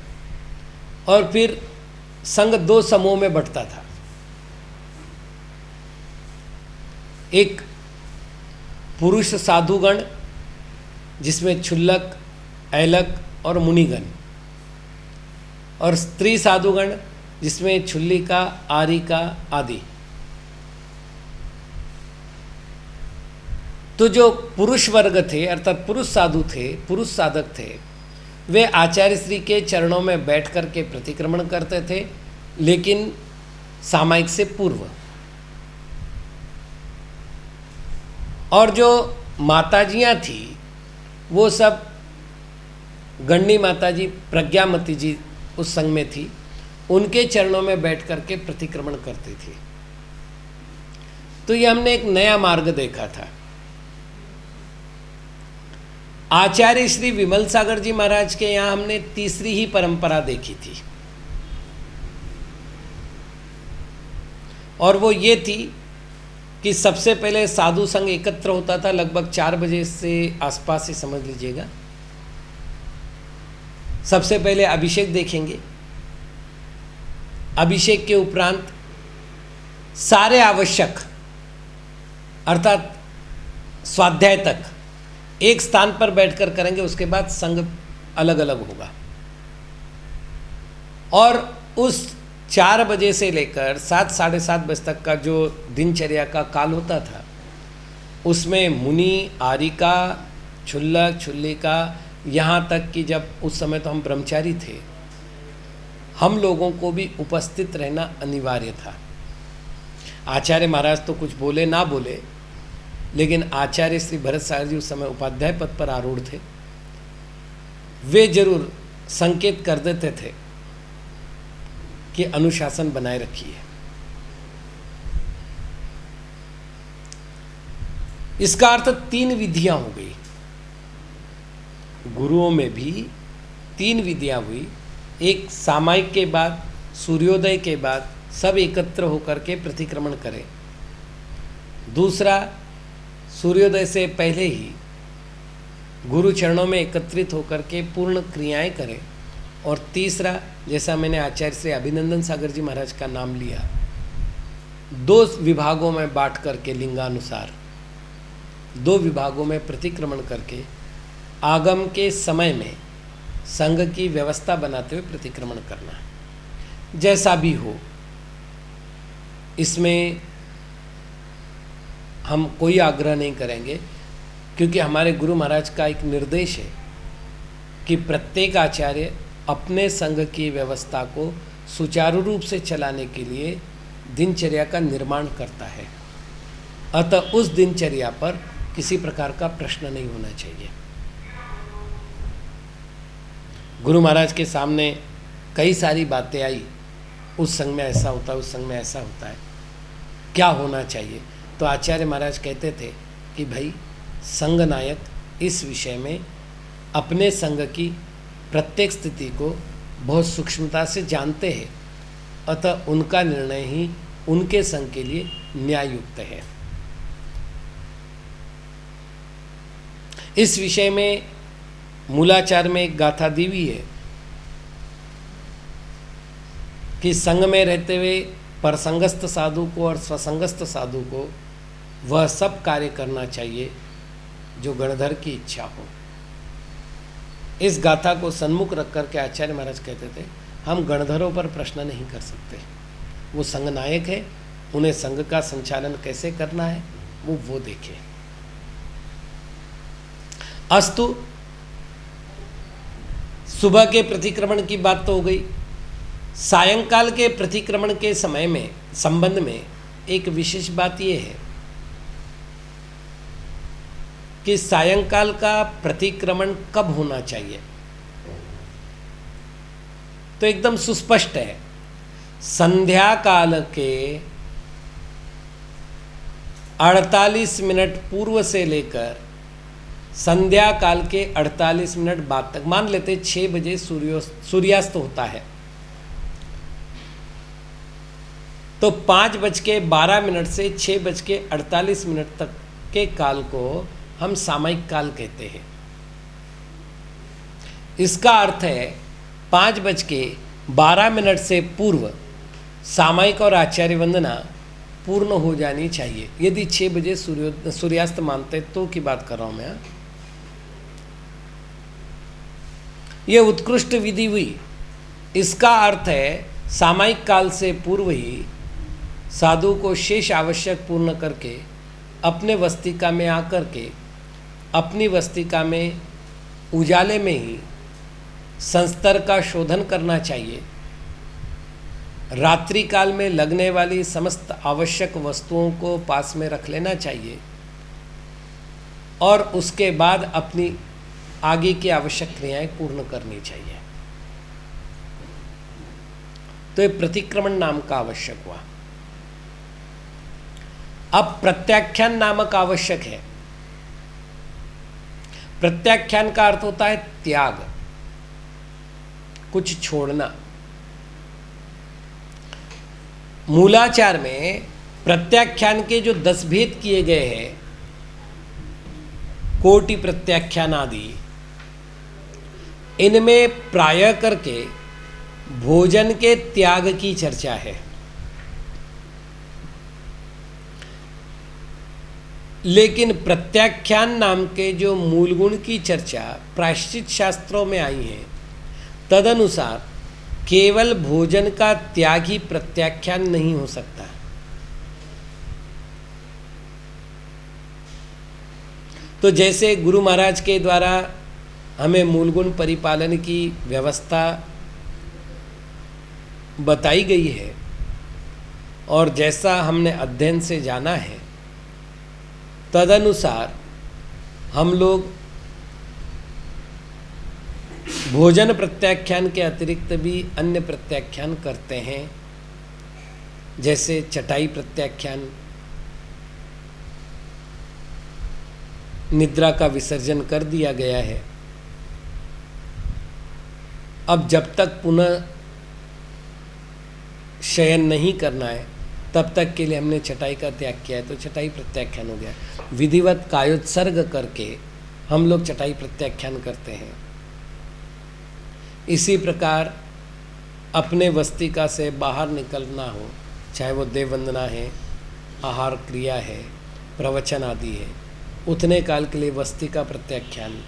और फिर संघ 2 समूह में बंटता था। एक पुरुष साधुगण जिसमें क्षुल्लक, ऐलक और मुनिगण, और स्त्री साधुगण जिसमें क्षुल्लिका, आरिका आदि। तो जो पुरुष वर्ग थे अर्थात पुरुष साधु थे, पुरुष साधक थे, वे आचार्य श्री के चरणों में बैठ कर के प्रतिक्रमण करते थे, लेकिन सामायिक से पूर्व। और जो माताजियाँ थी वो सब, गण्डी माताजी प्रज्ञामती जी उस संघ में थी, उनके चरणों में बैठ कर के प्रतिक्रमण करती थी। तो ये हमने एक नया मार्ग देखा था। आचार्य श्री विमल सागर जी महाराज के यहाँ हमने तीसरी ही परंपरा देखी थी, और वो ये थी कि सबसे पहले साधु संघ एकत्र होता था, लगभग 4 बजे से आसपास ही समझ लीजिएगा। सबसे पहले अभिषेक देखेंगे, अभिषेक के उपरांत सारे आवश्यक अर्थात स्वाध्याय तक एक स्थान पर बैठकर करेंगे, उसके बाद संघ अलग अलग होगा। और उस 4 बजे से लेकर 7 साढ़े 7 बजे तक का जो दिनचर्या का काल होता था, उसमें मुनि, आरिका, क्षुल्लक, क्षुल्लिका, यहाँ तक कि जब उस समय तो हम ब्रह्मचारी थे, हम लोगों को भी उपस्थित रहना अनिवार्य था। आचार्य महाराज तो कुछ बोले ना बोले, लेकिन आचार्य श्री भरत सागर जी उस समय उपाध्याय पद पर आरूढ़ थे। वे जरूर संकेत कर देते थे कि अनुशासन बनाए रखिए। इसका अर्थ 3 विधियां हो गई। गुरुओं में भी 3 विधियां हुई। एक, सामायिक के बाद, सूर्योदय के बाद सब एकत्र होकर के प्रतिक्रमण करें। दूसरा, सूर्योदय से पहले ही गुरु चरणों में एकत्रित होकर के पूर्ण क्रियाएं करें। और तीसरा, जैसा मैंने आचार्य श्री अभिनंदन सागर जी महाराज का नाम लिया, 2 विभागों में बांट करके लिंगानुसार 2 विभागों में प्रतिक्रमण करके आगम के समय में संघ की व्यवस्था बनाते हुए प्रतिक्रमण करना। जैसा भी हो, इसमें हम कोई आग्रह नहीं करेंगे, क्योंकि हमारे गुरु महाराज का एक निर्देश है कि प्रत्येक आचार्य अपने संघ की व्यवस्था को सुचारू रूप से चलाने के लिए दिनचर्या का निर्माण करता है। अतः उस दिनचर्या पर किसी प्रकार का प्रश्न नहीं होना चाहिए। गुरु महाराज के सामने कई सारी बातें आई, उस संघ में ऐसा होता है, उस संघ में ऐसा होता है, क्या होना चाहिए। तो आचार्य महाराज कहते थे कि भाई, संघ नायक इस विषय में अपने संघ की प्रत्येक स्थिति को बहुत सूक्ष्मता से जानते हैं, अतः उनका निर्णय ही उनके संघ के लिए न्याययुक्त है। इस विषय में मूलाचार में एक गाथा दी हुई है कि संघ में रहते हुए परसंगस्थ साधु को और स्वसंगस्थ साधु को वह सब कार्य करना चाहिए जो गणधर की इच्छा हो। इस गाथा को सन्मुख रख कर के आचार्य महाराज कहते थे, हम गणधरों पर प्रश्न नहीं कर सकते, वो संघ नायक है, उन्हें संघ का संचालन कैसे करना है वो देखें। अस्तु, सुबह के प्रतिक्रमण की बात तो हो गई। सायंकाल के प्रतिक्रमण के समय में संबंध में एक विशेष बात यह है कि सायंकाल का प्रतिक्रमण कब होना चाहिए। तो एकदम सुस्पष्ट है, संध्या काल के 48 मिनट पूर्व से लेकर संध्या काल के 48 मिनट बाद तक। मान लेते 6 बजे सूर्यास्त होता है, तो 5:12 से 6:48 तक के काल को हम सामयिक काल कहते हैं। इसका अर्थ है 5:12 से पूर्व सामयिक और आचार्य वंदना पूर्ण हो जानी चाहिए। यदि 6 बजे सूर्यास्त मानते तो की बात कर रहा हूं मैं। यह उत्कृष्ट विधि हुई। इसका अर्थ है सामयिक काल से पूर्व ही साधु को शेष आवश्यक पूर्ण करके अपने वस्तिका में आकर के अपनी वस्तिका में उजाले में ही संस्तर का शोधन करना चाहिए। रात्रि काल में लगने वाली समस्त आवश्यक वस्तुओं को पास में रख लेना चाहिए और उसके बाद अपनी आगे की आवश्यक क्रियाएं पूर्ण करनी चाहिए। तो ये प्रतिक्रमण नाम का आवश्यक हुआ। अब प्रत्याख्यान नामक आवश्यक है। प्रत्याख्यान का अर्थ होता है त्याग, कुछ छोड़ना। मूलाचार में प्रत्याख्यान के जो 10 भेद किए गए हैं, कोटि प्रत्याख्यान आदि, इनमें प्रायः करके भोजन के त्याग की चर्चा है। लेकिन प्रत्याख्यान नाम के जो मूल गुण की चर्चा प्रायश्चित शास्त्रों में आई है, तदनुसार केवल भोजन का त्याग ही प्रत्याख्यान नहीं हो सकता। तो जैसे गुरु महाराज के द्वारा हमें मूल गुण परिपालन की व्यवस्था बताई गई है और जैसा हमने अध्ययन से जाना है, तदनुसार हम लोग भोजन प्रत्याख्यान के अतिरिक्त भी अन्य प्रत्याख्यान करते हैं, जैसे चटाई प्रत्याख्यान, निद्रा का विसर्जन कर दिया गया है। अब जब तक पुनः शयन नहीं करना है तब तक के लिए हमने चटाई का त्याग किया है, तो चटाई प्रत्याख्यान हो गया। विधिवत कायोत्सर्ग करके हम लोग चटाई प्रत्याख्यान करते हैं। इसी प्रकार अपने वस्तिका से बाहर निकलना हो, चाहे वो देववंदना है, आहार क्रिया है, प्रवचन आदि है, उतने काल के लिए वस्तिका प्रत्याख्यान।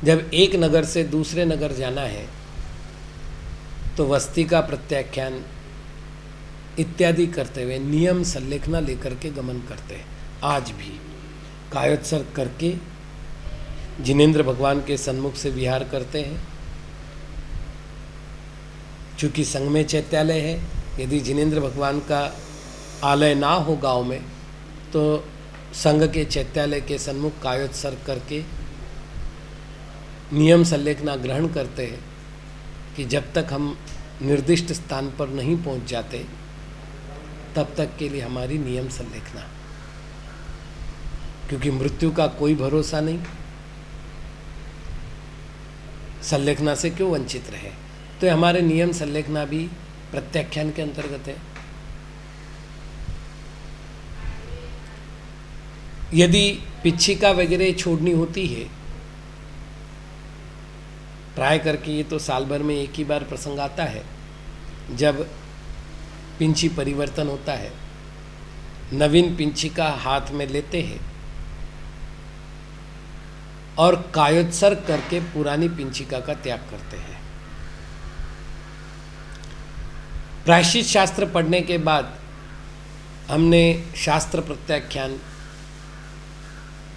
जब एक नगर से दूसरे नगर जाना है तो वस्तिका प्रत्याख्यान इत्यादि करते हुए नियम संलेखना लेकर के गमन करते हैं। आज भी कायोत्सर्ग करके जिनेंद्र भगवान के सन्मुख से विहार करते हैं। चूँकि संघ में चैत्यालय है, यदि जिनेंद्र भगवान का आलय ना हो गांव में तो संघ के चैत्यालय के सन्मुख कायोत्सर्ग करके नियम संलेखना ग्रहण करते हैं कि जब तक हम निर्दिष्ट स्थान पर नहीं पहुंच जाते तब तक के लिए हमारी नियम संलेखना, क्योंकि मृत्यु का कोई भरोसा नहीं, संलेखना से क्यों वंचित रहे। तो हमारे नियम संलेखना भी प्रत्याख्यान के अंतर्गत है। यदि पिच्छिका वगैरह छोड़नी होती है, प्राय करके ये तो साल भर में एक ही बार प्रसंग आता है जब पिंची परिवर्तन होता है, नवीन पिंचिका हाथ में लेते हैं और कायोत्सर्ग करके पुरानी पिंचिका का त्याग करते हैं। प्रायश्चित शास्त्र पढ़ने के बाद हमने शास्त्र प्रत्याख्यान,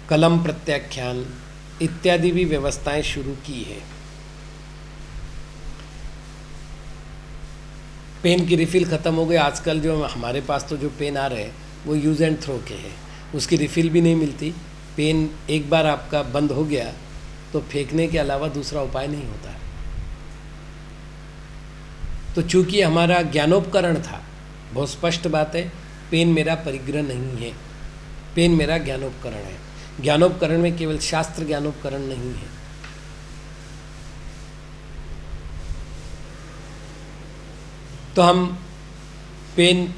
कलम प्रत्याख्यान इत्यादि भी व्यवस्थाएं शुरू की है। पेन की रिफ़िल ख़त्म हो गई। आजकल जो हमारे पास तो जो पेन आ रहे हैं वो यूज़ एंड थ्रो के हैं, उसकी रिफ़िल भी नहीं मिलती। पेन एक बार आपका बंद हो गया तो फेंकने के अलावा दूसरा उपाय नहीं होता। तो चूँकि हमारा ज्ञानोपकरण था, बहुत स्पष्ट बात है, पेन मेरा परिग्रह नहीं है, पेन मेरा ज्ञानोपकरण है। ज्ञानोपकरण में केवल शास्त्र ज्ञानोपकरण नहीं है। तो हम पेन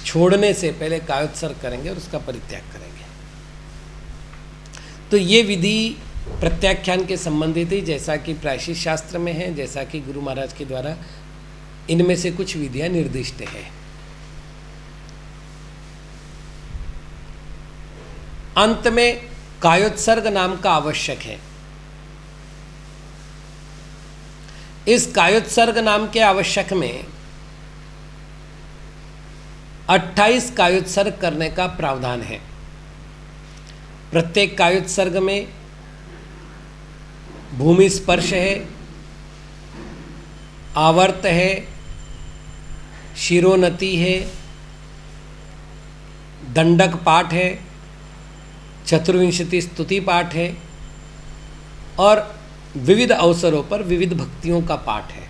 छोड़ने से पहले कायोत्सर्ग करेंगे और उसका परित्याग करेंगे। तो ये विधि प्रत्याख्यान के संबंधित ही, जैसा कि प्रायश्चित शास्त्र में है, जैसा कि गुरु महाराज के द्वारा इनमें से कुछ विधियां निर्दिष्ट है। अंत में कायोत्सर्ग नाम का आवश्यक है। इस कायोत्सर्ग नाम के आवश्यक में 28 कायोत्सर्ग करने का प्रावधान है। प्रत्येक कायोत्सर्ग में भूमि स्पर्श है, आवर्त है, शिरोन्नति है, दंडक पाठ है, चतुर्विंशति स्तुति पाठ है और विविध अवसरों पर विविध भक्तियों का पाठ है।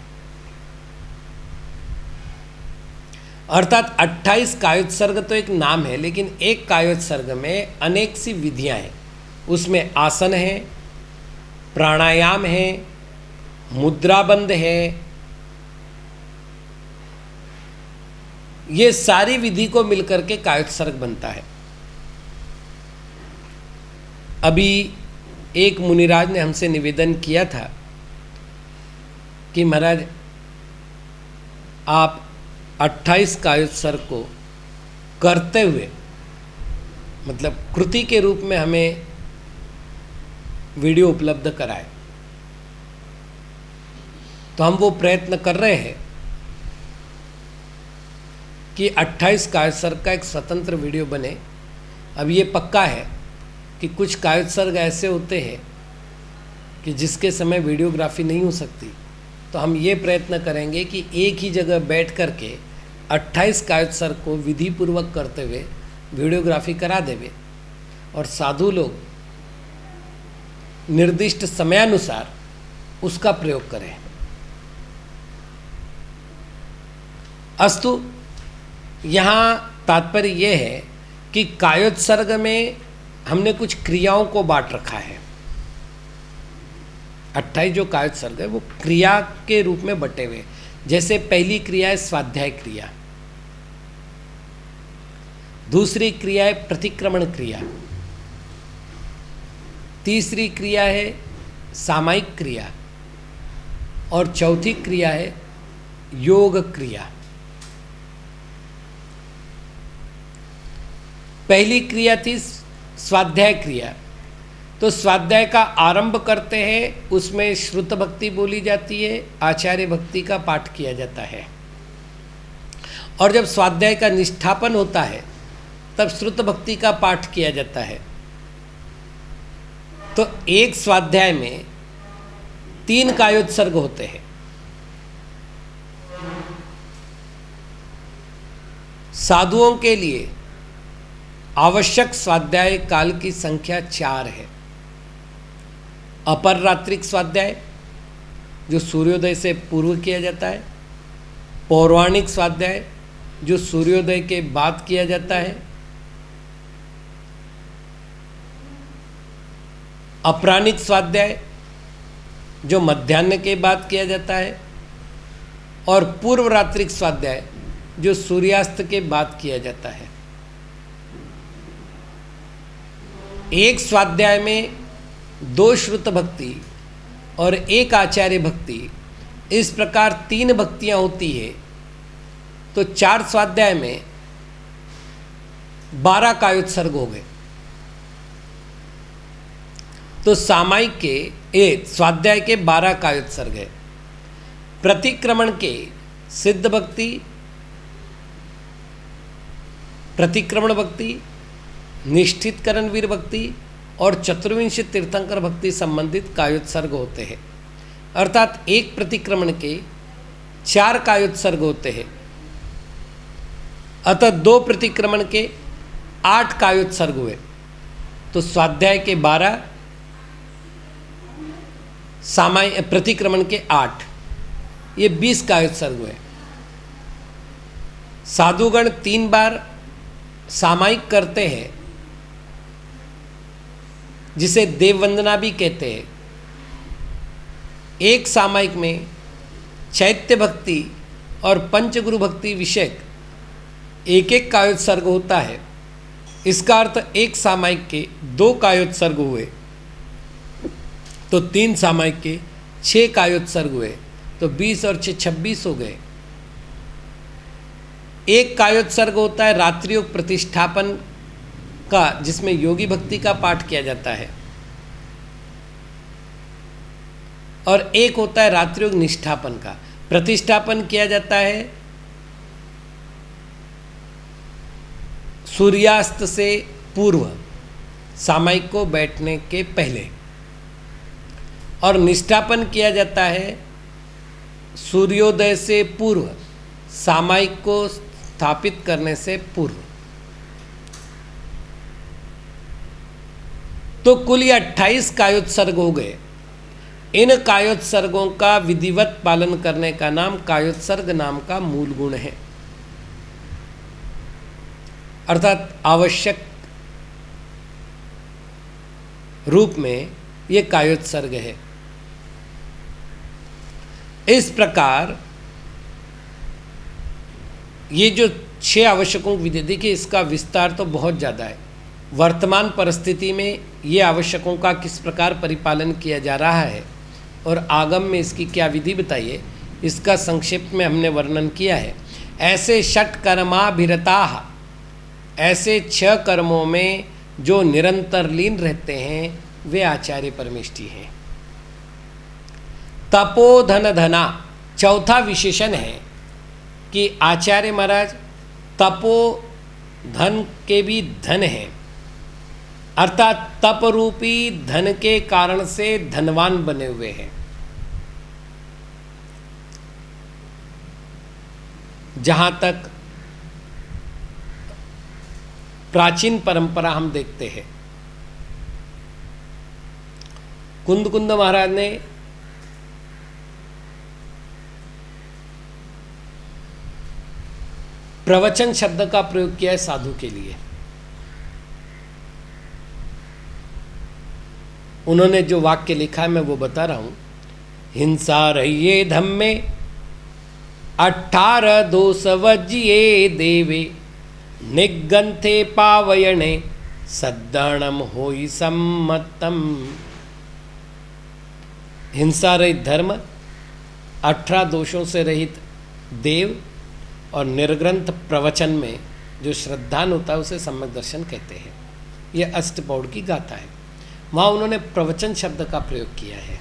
अर्थात 28 कायोत्सर्ग तो एक नाम है, लेकिन एक कायोत्सर्ग में अनेक सी विधियां हैं। उसमें आसन है, प्राणायाम है, मुद्राबंध है, ये सारी विधि को मिलकर के कायोत्सर्ग बनता है। अभी एक मुनिराज ने हमसे निवेदन किया था कि महाराज आप 28 कायोत्सर्ग को करते हुए, मतलब कृति के रूप में हमें वीडियो उपलब्ध कराए। तो हम वो प्रयत्न कर रहे हैं कि 28 कायोत्सर्ग का एक स्वतंत्र वीडियो बने। अब ये पक्का है कि कुछ कायोत्सर्ग ऐसे होते हैं कि जिसके समय वीडियोग्राफी नहीं हो सकती, तो हम ये प्रयत्न करेंगे कि एक ही जगह बैठ कर के 28 कायोत्सर्ग को विधि पूर्वक करते हुए वीडियोग्राफी करा देवे और साधु लोग निर्दिष्ट समयानुसार उसका प्रयोग करें। अस्तु, यहाँ तात्पर्य यह है कि कायोत्सर्ग में हमने कुछ क्रियाओं को बांट रखा है। 28 जो कायोत्सर्ग है वो क्रिया के रूप में बटे हुए। जैसे पहली क्रिया है स्वाध्याय क्रिया, दूसरी क्रिया है प्रतिक्रमण क्रिया, तीसरी क्रिया है सामायिक क्रिया और चौथी क्रिया है योग क्रिया। पहली क्रिया थी स्वाध्याय क्रिया। तो स्वाध्याय का आरंभ करते हैं, उसमें श्रुत भक्ति बोली जाती है, आचार्य भक्ति का पाठ किया जाता है। और जब स्वाध्याय का निष्ठापन होता है तब श्रुत भक्ति का पाठ किया जाता है। तो एक स्वाध्याय में 3 कायोत्सर्ग होते हैं। साधुओं के लिए आवश्यक स्वाध्याय काल की संख्या 4 है। अपर रात्रिक स्वाध्याय जो सूर्योदय से पूर्व किया जाता है, पौराणिक स्वाध्याय जो सूर्योदय के बाद किया जाता है, अपराह्निक स्वाध्याय जो मध्याह्न के बाद किया जाता है, और पूर्व रात्रिक स्वाध्याय जो सूर्यास्त के बाद किया जाता है। एक स्वाध्याय में 2 श्रुत भक्ति और 1 आचार्य भक्ति, इस प्रकार 3 भक्तियां होती है। तो 4 स्वाध्याय में 12 कायोत्सर्ग हो गए। तो सामायिक के स्वाध्याय के 12 कायोत्सर्ग है। प्रतिक्रमण के सिद्ध भक्ति, प्रतिक्रमण भक्ति, निष्ठित करणवीर भक्ति और चतुर्विंश तीर्थंकर भक्ति संबंधित कायोत्सर्ग होते हैं। अर्थात एक प्रतिक्रमण के 4 कायोत्सर्ग होते हैं। अतः 2 प्रतिक्रमण के 8 कायोत्सर्ग हुए। तो स्वाध्याय के 12, प्रतिक्रमण के 8, ये 20 कायोत्सर्ग हुए। साधुगण 3 बार सामायिक करते हैं, जिसे देव वंदना भी कहते हैं। एक सामायिक में चैत्य भक्ति और पंचगुरु भक्ति विषयक 1-1 कायोत्सर्ग होता है। इसका अर्थ एक सामायिक के 2 कायोत्सर्ग हुए तो 3 सामायिक के 6 कायोत्सर्ग हुए, तो 20 और 6 26 हो गए। एक कायोत्सर्ग होता है रात्रियोग प्रतिष्ठापन का, जिसमें योगी भक्ति का पाठ किया जाता है, और एक होता है रात्रियोग निष्ठापन का। प्रतिष्ठापन किया जाता है सूर्यास्त से पूर्व, सामायिक को बैठने के पहले, और निष्ठापन किया जाता है सूर्योदय से पूर्व, सामायिक को स्थापित करने से पूर्व। तो कुल ये 28 कायोत्सर्ग हो गए। इन कायोत्सर्गों का विधिवत पालन करने का नाम कायोत्सर्ग नाम का मूल गुण है। अर्थात आवश्यक रूप में ये कायोत्सर्ग है। इस प्रकार ये जो 6 आवश्यकों की विधि, देखिए इसका विस्तार तो बहुत ज़्यादा है। वर्तमान परिस्थिति में ये आवश्यकों का किस प्रकार परिपालन किया जा रहा है और आगम में इसकी क्या विधि बताइए, इसका संक्षिप्त में हमने वर्णन किया है। ऐसे षट कर्माभिरताः, ऐसे 6 कर्मों में जो निरंतर लीन रहते हैं वे आचार्य परमेष्ठी हैं। तपोधन धना, चौथा विशेषण है कि आचार्य महाराज तपो धन के भी धन हैं, अर्थात तप रूपी धन के कारण से धनवान बने हुए हैं। जहाँ तक प्राचीन परंपरा हम देखते हैं, कुंद महाराज ने प्रवचन शब्द का प्रयोग किया है साधु के लिए। उन्होंने जो वाक्य लिखा है मैं वो बता रहा हूं। हिंसा रहिए धम्मे 18 दोष वज्ये देवे, निगंथे पावयणे सद्दणम होई सम्मतम। हिंसा रहित धर्म, 18 दोषों से रहित देव और निर्ग्रंथ प्रवचन में जो श्रद्धान होता है उसे सम्यक दर्शन कहते हैं। यह अष्टपौड़ की गाथा है। वहां उन्होंने प्रवचन शब्द का प्रयोग किया है।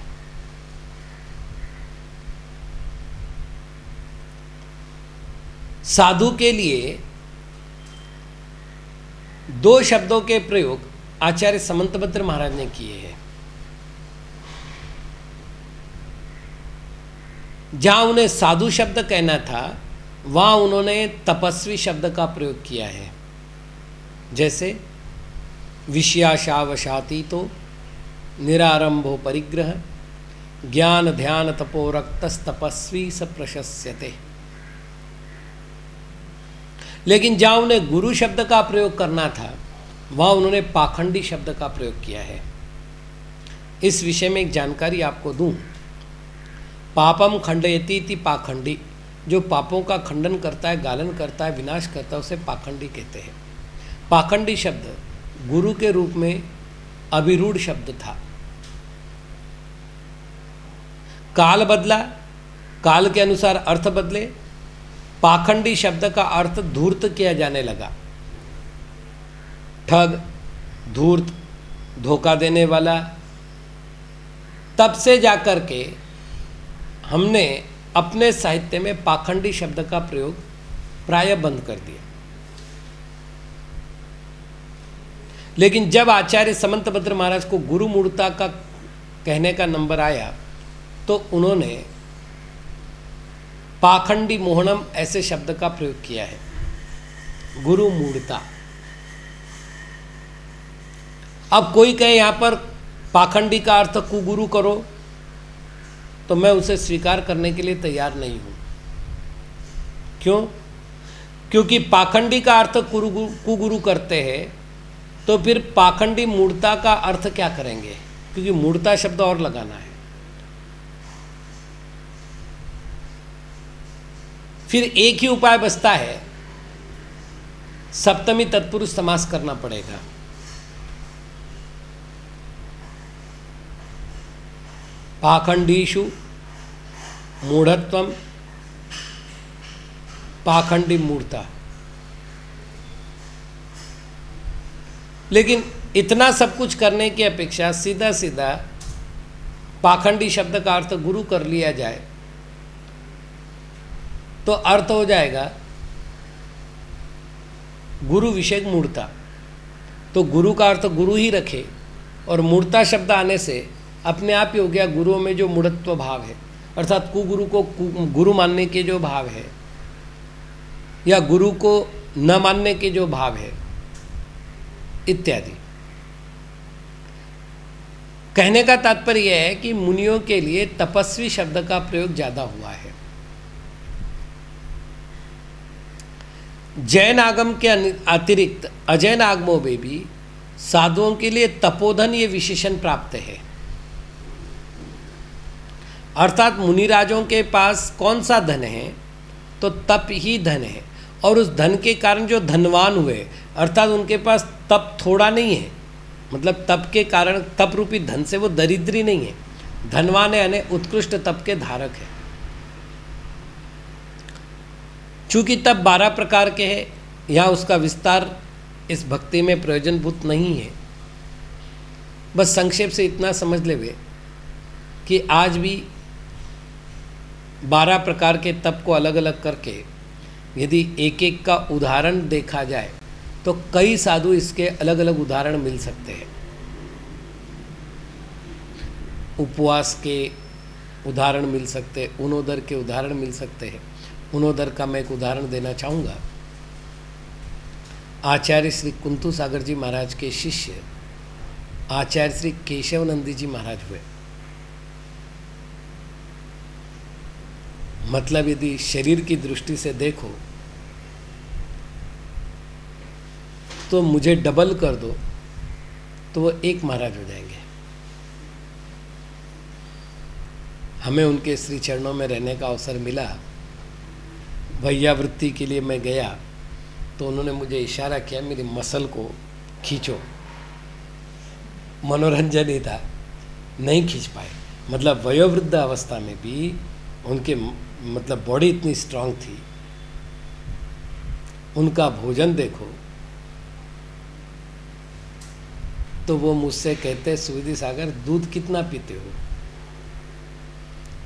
साधु के लिए 2 शब्दों के प्रयोग आचार्य समंतभद्र महाराज ने किए हैं। जहां उन्हें साधु शब्द कहना था वहां उन्होंने तपस्वी शब्द का प्रयोग किया है। जैसे विषयाशावशाती तो निरारंभो परिग्रह, ज्ञान ध्यान तपो रक्तस तपस्वी स प्रशस्यते। लेकिन जहां उन्हें गुरु शब्द का प्रयोग करना था वहां उन्होंने पाखंडी शब्द का प्रयोग किया है। इस विषय में एक जानकारी आपको दूं। पापम खंडयति इति पाखंडी, जो पापों का खंडन करता है, गालन करता है, विनाश करता है, उसे पाखंडी कहते हैं। पाखंडी शब्द गुरु के रूप में अभिरूढ़ शब्द था। काल बदला, काल के अनुसार अर्थ बदले, पाखंडी शब्द का अर्थ धूर्त किया जाने लगा। ठग, धूर्त, धोखा देने वाला। तब से जाकर के हमने अपने साहित्य में पाखंडी शब्द का प्रयोग प्राय बंद कर दिया। लेकिन जब आचार्य समंतभद्र महाराज को गुरु मूढ़ता का कहने का नंबर आया तो उन्होंने पाखंडी मोहनम ऐसे शब्द का प्रयोग किया है, गुरु मूढ़ता। अब कोई कहे यहां पर पाखंडी का अर्थ कुगुरु करो तो मैं उसे स्वीकार करने के लिए तैयार नहीं हूं। क्यों? क्योंकि पाखंडी का अर्थ कुगुरु करते हैं तो फिर पाखंडी मूढ़ता का अर्थ क्या करेंगे? क्योंकि मूढ़ता शब्द और लगाना है। फिर एक ही उपाय बचता है, सप्तमी तत्पुरुष समास करना पड़ेगा। पाखंडीषु मूढ़त्वम पाखंडी मूढ़ता। लेकिन इतना सब कुछ करने की अपेक्षा सीधा सीधा पाखंडी शब्द का अर्थ गुरु कर लिया जाए तो अर्थ हो जाएगा गुरु विषयक मूढ़ता। तो गुरु का अर्थ गुरु ही रखे और मूढ़ता शब्द आने से अपने आप ही हो गया गुरुओं में जो मूढ़त्व भाव है, अर्थात कुगुरु को गुरु मानने के जो भाव है या गुरु को न मानने के जो भाव है इत्यादि। कहने का तात्पर्य यह है कि मुनियों के लिए तपस्वी शब्द का प्रयोग ज्यादा हुआ है। जैन आगम के अतिरिक्त अजैन आगमों में भी साधुओं के लिए तपोधन ये विशेषण प्राप्त है। अर्थात मुनिराजों के पास कौन सा धन है? तो तप ही धन है। और उस धन के कारण जो धनवान हुए, अर्थात उनके पास तप थोड़ा नहीं है, मतलब तप के कारण तप रूपी धन से वो दरिद्री नहीं है, धनवान है, यानी उत्कृष्ट तप के धारक है। चूंकि तप 12 प्रकार के हैं, यहाँ उसका विस्तार इस भक्ति में प्रयोजनभूत नहीं है। बस संक्षेप से इतना समझ लेवे कि आज भी 12 प्रकार के तप को अलग अलग करके यदि एक एक का उदाहरण देखा जाए तो कई साधु इसके अलग अलग उदाहरण मिल सकते हैं। उपवास के उदाहरण मिल सकते हैं, उनोदर के उदाहरण मिल सकते हैं, उन्नोदर का मैं एक उदाहरण देना चाहूँगा। आचार्य श्री कुंतु सागर जी महाराज के शिष्य आचार्य श्री केशवनंदी जी महाराज हुए। मतलब यदि शरीर की दृष्टि से देखो तो मुझे डबल कर दो तो वो एक महाराज हो जाएंगे। हमें उनके श्री चरणों में रहने का अवसर मिला। भैयावृत्ति के लिए मैं गया तो उन्होंने मुझे इशारा किया, मेरी मसल को खींचो। मनोरंजन ही था, नहीं खींच पाए। मतलब वयोवृद्ध अवस्था में भी उनके मतलब बॉडी इतनी स्ट्रांग थी। उनका भोजन देखो तो वो मुझसे कहते, सुविधि सागर दूध कितना पीते हो?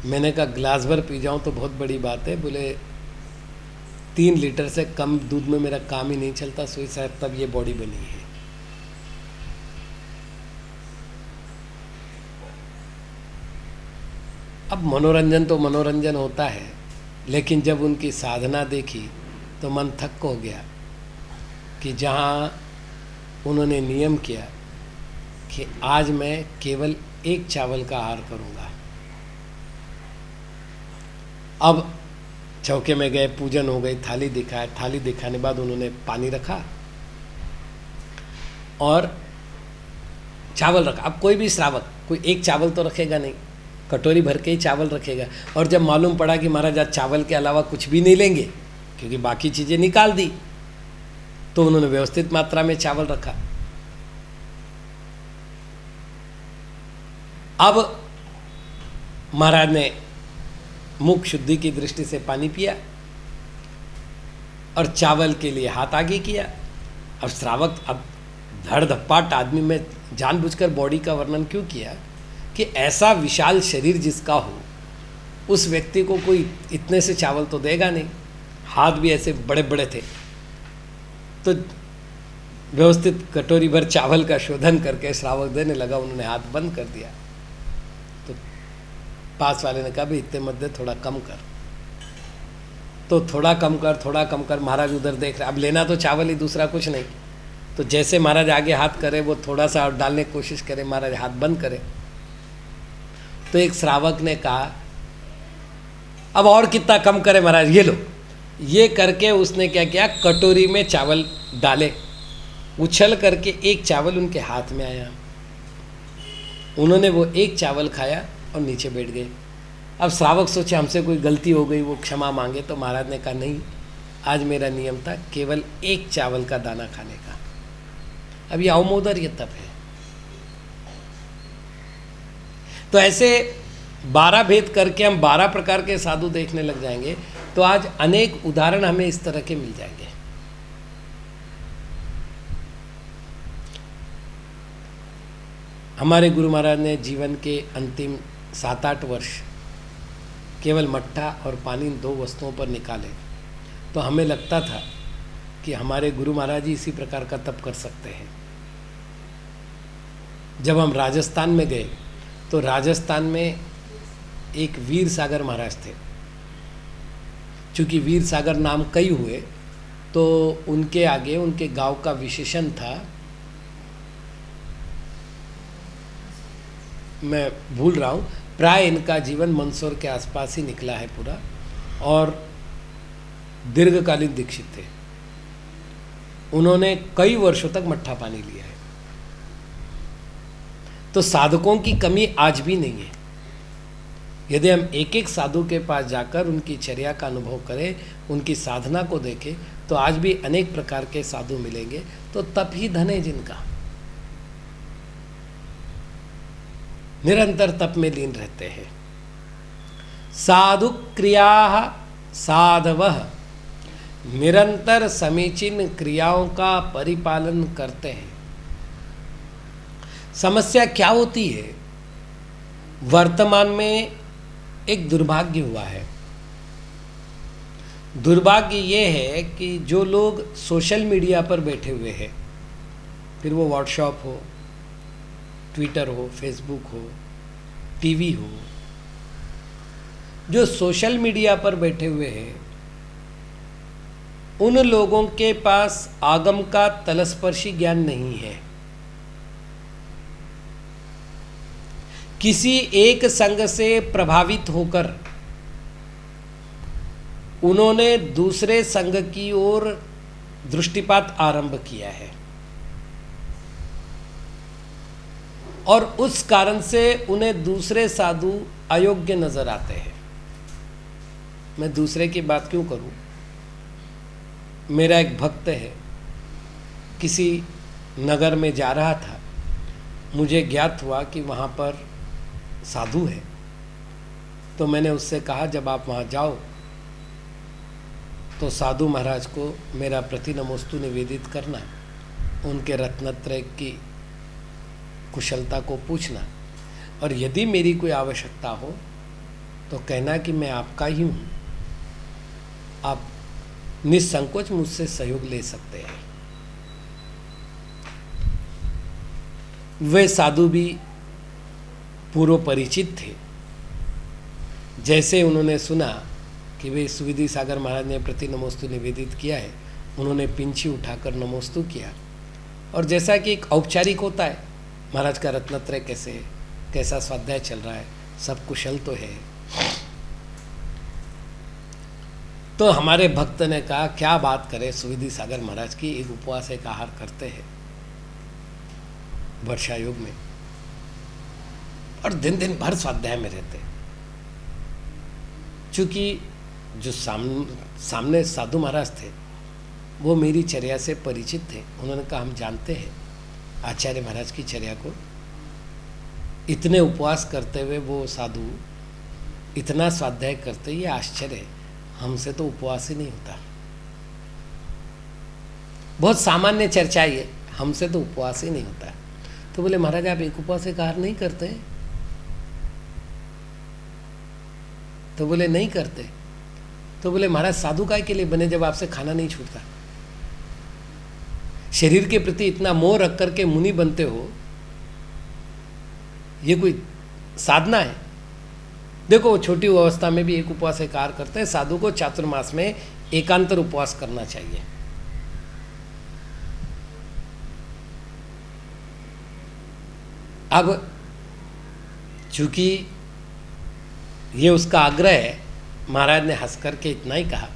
मैंने कहा ग्लास भर पी जाऊं तो बहुत बड़ी बात है। बोले 3 लीटर से कम दूध में मेरा काम ही नहीं चलता सुविधि साहब, तब ये बॉडी बनी है। अब मनोरंजन तो मनोरंजन होता है, लेकिन जब उनकी साधना देखी तो मन थक हो गया कि जहाँ उन्होंने नियम किया कि आज मैं केवल एक चावल का आहार करूँगा। अब चौके में गए, पूजन हो गई, थाली दिखाया। थाली दिखाने बाद उन्होंने पानी रखा और चावल रखा। अब कोई भी श्रावक कोई एक चावल तो रखेगा नहीं, कटोरी भर के ही चावल रखेगा। और जब मालूम पड़ा कि महाराज आज चावल के अलावा कुछ भी नहीं लेंगे क्योंकि बाकी चीज़ें निकाल दी, तो उन्होंने व्यवस्थित मात्रा में चावल रखा। अब महाराज ने मुख शुद्धि की दृष्टि से पानी पिया और चावल के लिए हाथ आगे किया। अब श्रावक, अब धड़ धप्पाट आदमी में जानबूझकर बॉडी का वर्णन क्यों किया कि ऐसा विशाल शरीर जिसका हो उस व्यक्ति को कोई इतने से चावल तो देगा नहीं। हाथ भी ऐसे बड़े बड़े थे। तो व्यवस्थित कटोरी भर चावल का शोधन करके श्रावक देने लगा। उन्होंने हाथ बंद कर दिया तो पास वाले ने कहा भाई इतने मत दे, थोड़ा कम कर। तो थोड़ा कम कर, थोड़ा कम कर। महाराज उधर देख रहे, अब लेना तो चावल ही, दूसरा कुछ नहीं। तो जैसे महाराज आगे हाथ करे वो थोड़ा सा और डालने की कोशिश करे, महाराज हाथ बंद करे। तो एक श्रावक ने कहा अब और कितना कम करे महाराज, ये लो। ये करके उसने क्या किया, कटोरी में चावल डाले, उछल करके एक चावल उनके हाथ में आया। उन्होंने वो एक चावल खाया और नीचे बैठ गए। अब श्रावक सोचे हमसे कोई गलती हो गई, वो क्षमा मांगे। तो महाराज ने कहा नहीं, आज मेरा नियम था केवल एक चावल का दाना खाने का। अब ये अवमोदर, ये तप है। तो ऐसे 12 भेद करके हम 12 प्रकार के साधु देखने लग जाएंगे तो आज अनेक उदाहरण हमें इस तरह के मिल जाएंगे। हमारे गुरु महाराज ने जीवन के अंतिम 7-8 वर्ष केवल मट्ठा और पानी, 2 वस्तुओं पर निकाले। तो हमें लगता था कि हमारे गुरु महाराज ही इसी प्रकार का तप कर सकते हैं। जब हम राजस्थान में गए तो राजस्थान में एक वीर सागर महाराज थे। चूँकि वीर सागर नाम कई हुए तो उनके आगे उनके गांव का विशेषण था, मैं भूल रहा हूँ, प्राय इनका जीवन मंदसौर के आसपास ही निकला है पूरा, और दीर्घकालीन दीक्षित थे। उन्होंने कई वर्षों तक मट्ठा पानी लिया है। तो साधकों की कमी आज भी नहीं है। यदि हम एक एक साधु के पास जाकर उनकी चर्या का अनुभव करें, उनकी साधना को देखें, तो आज भी अनेक प्रकार के साधु मिलेंगे। तो तप ही धन है जिनका, निरंतर तप में लीन रहते हैं। साधु क्रिया साधवः निरंतर समीचीन क्रियाओं का परिपालन करते हैं। समस्या क्या होती है, वर्तमान में एक दुर्भाग्य हुआ है। दुर्भाग्य ये है कि जो लोग सोशल मीडिया पर बैठे हुए हैं, फिर वो व्हाट्सएप हो, ट्विटर हो, फेसबुक हो, टीवी हो, जो सोशल मीडिया पर बैठे हुए हैं उन लोगों के पास आगम का तलस्पर्शी ज्ञान नहीं है। किसी एक संग से प्रभावित होकर उन्होंने दूसरे संग की ओर दृष्टिपात आरंभ किया है और उस कारण से उन्हें दूसरे साधु अयोग्य नजर आते हैं। मैं दूसरे की बात क्यों करूं? मेरा एक भक्त है, किसी नगर में जा रहा था, मुझे ज्ञात हुआ कि वहाँ पर साधु है, तो मैंने उससे कहा जब आप वहाँ जाओ तो साधु महाराज को मेरा प्रति नमोस्तु निवेदित करना, उनके रत्नत्रय की कुशलता को पूछना, और यदि मेरी कोई आवश्यकता हो तो कहना कि मैं आपका ही हूँ, आप निसंकोच मुझसे सहयोग ले सकते हैं। वे साधु भी पूर्व परिचित थे। जैसे उन्होंने सुना कि वे सुविधि सागर महाराज ने प्रति नमोस्तु निवेदित किया है, उन्होंने पिंची उठाकर नमोस्तु किया, और जैसा कि एक औपचारिक होता है, महाराज का रत्नत्रय कैसे है, कैसा स्वाध्याय चल रहा है, सब कुशल तो है। तो हमारे भक्त ने कहा क्या बात करें, सुविधि सागर महाराज की एक उपवास एक आहार करते हैं वर्षा योग में, और दिन दिन भर स्वाध्याय में रहते। चूंकि जो सामने साधु महाराज थे वो मेरी चर्या से परिचित थे, उन्होंने कहा हम जानते हैं आचार्य महाराज की चर्या को, इतने उपवास करते हुए वो साधु इतना स्वाध्याय करते, ये आश्चर्य है, हमसे तो उपवास ही नहीं होता। बहुत सामान्य चर्चा ये, हमसे तो उपवास ही नहीं होता। तो बोले महाराज आप एक उपवास एक आहार नहीं करते? तो बोले नहीं करते। तो बोले महाराज साधु काय के लिए बने जब आपसे खाना नहीं छूटता? शरीर के प्रति इतना मोह रख करके मुनि बनते हो, ये कोई साधना है? देखो वो छोटी अवस्था में भी एक उपवास एक आहार करते हैं। साधु को चातुर्मास में एकांतर उपवास करना चाहिए। अब चूंकि ये उसका आग्रह है, महाराज ने हंस करके इतना ही कहा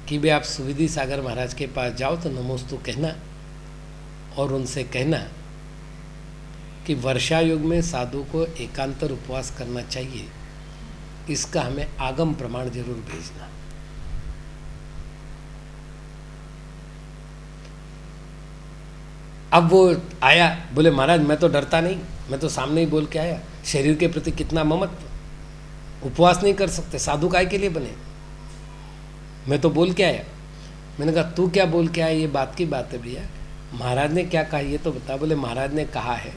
कि भाई आप सुविधि सागर महाराज के पास जाओ तो नमोस्तु कहना, और उनसे कहना कि वर्षा युग में साधु को एकांतर उपवास करना चाहिए, इसका हमें आगम प्रमाण जरूर भेजना। अब वो आया, बोले महाराज मैं तो डरता नहीं, मैं तो सामने ही बोल के आया, शरीर के प्रति कितना ममत्व, उपवास नहीं कर सकते, साधु काय के लिए बने, मैं तो बोल के आया। मैंने कहा तू क्या बोल के आया, ये बात की बात है भैया, महाराज ने क्या कहा ये तो बता। बोले महाराज ने कहा है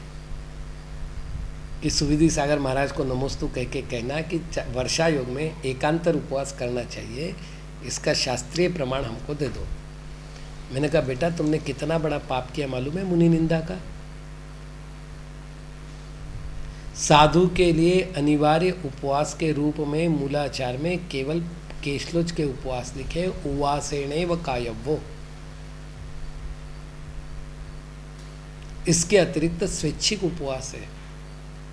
कि सुविधि सागर महाराज को नमोस्तु कह के कहना कि वर्षा योग में एकांतर उपवास करना चाहिए, इसका शास्त्रीय प्रमाण हमको दे दो। मैंने कहा बेटा तुमने कितना बड़ा पाप किया मालूम है मुनि निंदा का? साधु के लिए अनिवार्य उपवास के रूप में मूलाचार में केवल केशलोच के उपवास लिखे, उवासेणैव कायव्वो। इसके अतिरिक्त स्वैच्छिक उपवास है,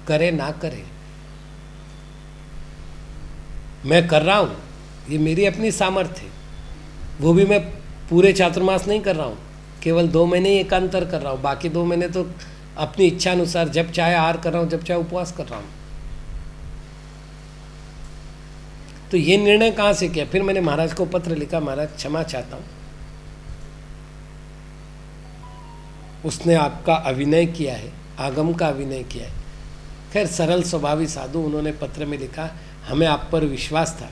करे ना करे। मैं कर रहा हूं, ये मेरी अपनी सामर्थ्य है, वो भी मैं पूरे चातुर्मास नहीं कर रहा हूँ, केवल 2 महीने ही एकांतर कर रहा हूँ, बाकी 2 महीने तो अपनी इच्छा अनुसार जब चाहे आहार कर रहा हूँ, जब चाहे उपवास कर रहा हूँ। तो ये निर्णय कहाँ से किया? फिर मैंने महाराज को पत्र लिखा, महाराज क्षमा चाहता हूँ, उसने आपका अभिनय किया है, आगम का अभिनय किया है। खैर सरल स्वभावी साधु, उन्होंने पत्र में लिखा हमें आप पर विश्वास था,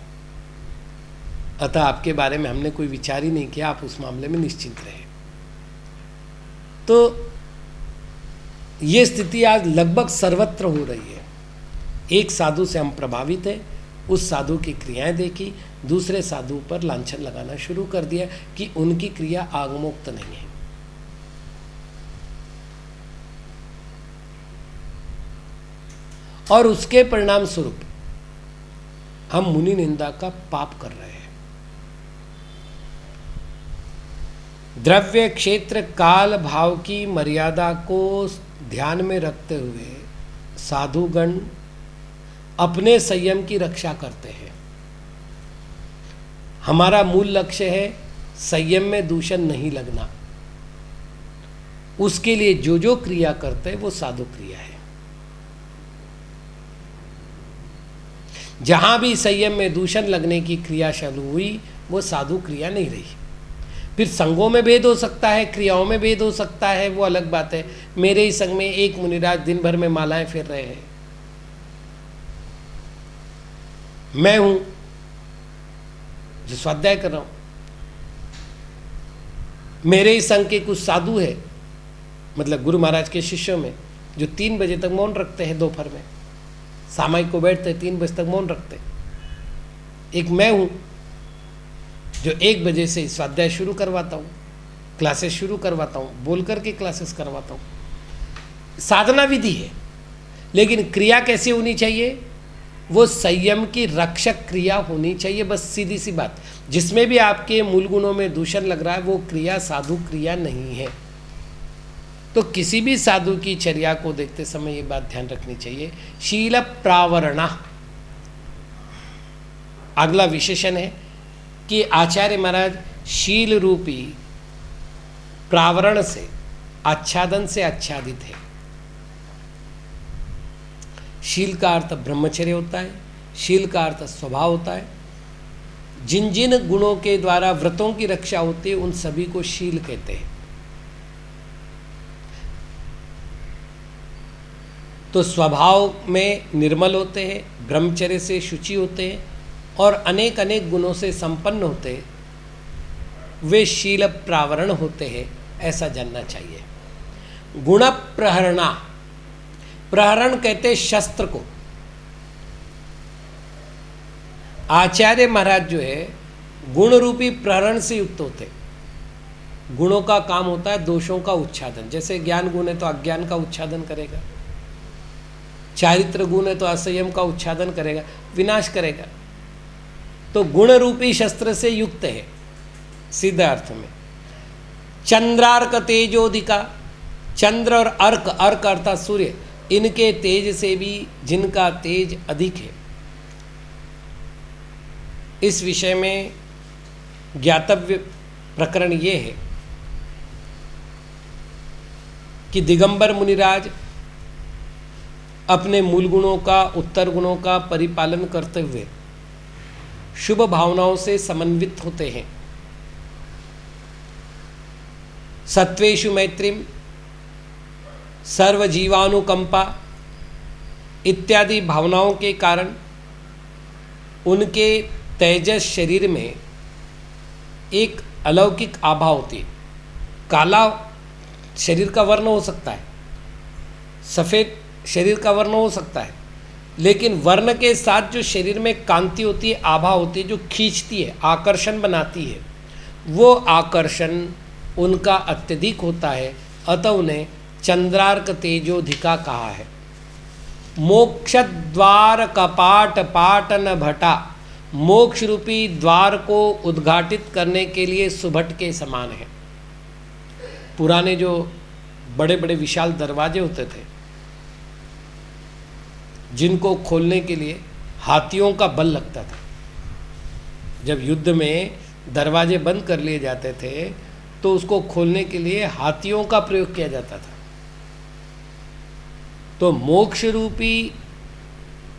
अतः आपके बारे में हमने कोई विचार ही नहीं किया, आप उस मामले में निश्चिंत रहे। तो ये स्थिति आज लगभग सर्वत्र हो रही है। एक साधु से हम प्रभावित हैं, उस साधु की क्रियाएं देखी, दूसरे साधु पर लांछन लगाना शुरू कर दिया कि उनकी क्रिया आगमोक्त नहीं है। और उसके परिणाम स्वरूप हम मुनि निंदा का पाप कर रहे हैं। द्रव्य क्षेत्र काल भाव की मर्यादा को ध्यान में रखते हुए साधुगण अपने संयम की रक्षा करते हैं। हमारा मूल लक्ष्य है संयम में दूषण नहीं लगना। उसके लिए जो जो क्रिया करते हैं वो साधु क्रिया है। जहां भी संयम में दूषण लगने की क्रिया चालू हुई वो साधु क्रिया नहीं रही। फिर संगों में भेद हो सकता है, क्रियाओं में भेद हो सकता है, वो अलग बात है। मेरे ही संग में एक मुनिराज दिन भर में मालाएं फेर रहे हैं, मैं हूं जो स्वाध्याय कर रहा हूं। मेरे ही संग के कुछ साधु है, मतलब गुरु महाराज के शिष्यों में, जो 3 बजे तक मौन रखते हैं दोपहर में, सामायिक को बैठते 3 बजे तक मौन रखते। एक मैं हूं जो 1 बजे से स्वाध्याय शुरू करवाता हूँ, क्लासेस शुरू करवाता हूँ, बोल करके क्लासेस करवाता हूँ। साधना विधि है, लेकिन क्रिया कैसे होनी चाहिए? वो संयम की रक्षक क्रिया होनी चाहिए, बस सीधी सी बात। जिसमें भी आपके मूल गुणों में दूषण लग रहा है वो क्रिया साधु क्रिया नहीं है। तो किसी भी साधु की चर्या को देखते समय ये बात ध्यान रखनी चाहिए, शील प्रावरणा। अगला विशेषण है कि आचार्य महाराज शील रूपी प्रावरण से, आच्छादन से आच्छादित है। शील का अर्थ ब्रह्मचर्य होता है, शील का अर्थ स्वभाव होता है। जिन जिन गुणों के द्वारा व्रतों की रक्षा होती है उन सभी को शील कहते हैं। तो स्वभाव में निर्मल होते हैं, ब्रह्मचर्य से शुचि होते हैं और अनेक अनेक गुणों से संपन्न होते हैं, वे शील प्रावरण होते हैं, ऐसा जानना चाहिए। गुण प्रहरणा, प्रहरण कहते शस्त्र को। आचार्य महाराज जो है गुण रूपी प्रहरण से युक्त होते। गुणों का काम होता है दोषों का उच्छादन। जैसे ज्ञान गुण है तो अज्ञान का उच्छादन करेगा, चारित्र गुण है तो असंयम का उच्छादन करेगा, विनाश करेगा। तो गुण रूपी शस्त्र से युक्त है सीधे अर्थ में। चंद्रार्क तेजोधिका, चंद्र और अर्क, अर्क अर्थात सूर्य, इनके तेज से भी जिनका तेज अधिक है। इस विषय में ज्ञातव्य प्रकरण ये है कि दिगंबर मुनिराज अपने मूल गुणों का, उत्तर गुणों का परिपालन करते हुए शुभ भावनाओं से समन्वित होते हैं। सत्वेषु मैत्रीम, सर्वजीवानुकंपा इत्यादि भावनाओं के कारण उनके तेजस शरीर में एक अलौकिक आभा होती है। काला शरीर का वर्ण हो सकता है, सफ़ेद शरीर का वर्ण हो सकता है, लेकिन वर्ण के साथ जो शरीर में कांति होती है, आभा होती है, जो खींचती है, आकर्षण बनाती है, वो आकर्षण उनका अत्यधिक होता है। अतः उन्हें चंद्रार्क तेजोधिका कहा है। मोक्ष द्वार कपाट पाटन भटा, मोक्ष रूपी द्वार को उद्घाटित करने के लिए सुभट के समान है। पुराने जो बड़े बड़े विशाल दरवाजे होते थे, जिनको खोलने के लिए हाथियों का बल लगता था। जब युद्ध में दरवाजे बंद कर लिए जाते थे तो उसको खोलने के लिए हाथियों का प्रयोग किया जाता था। तो मोक्ष रूपी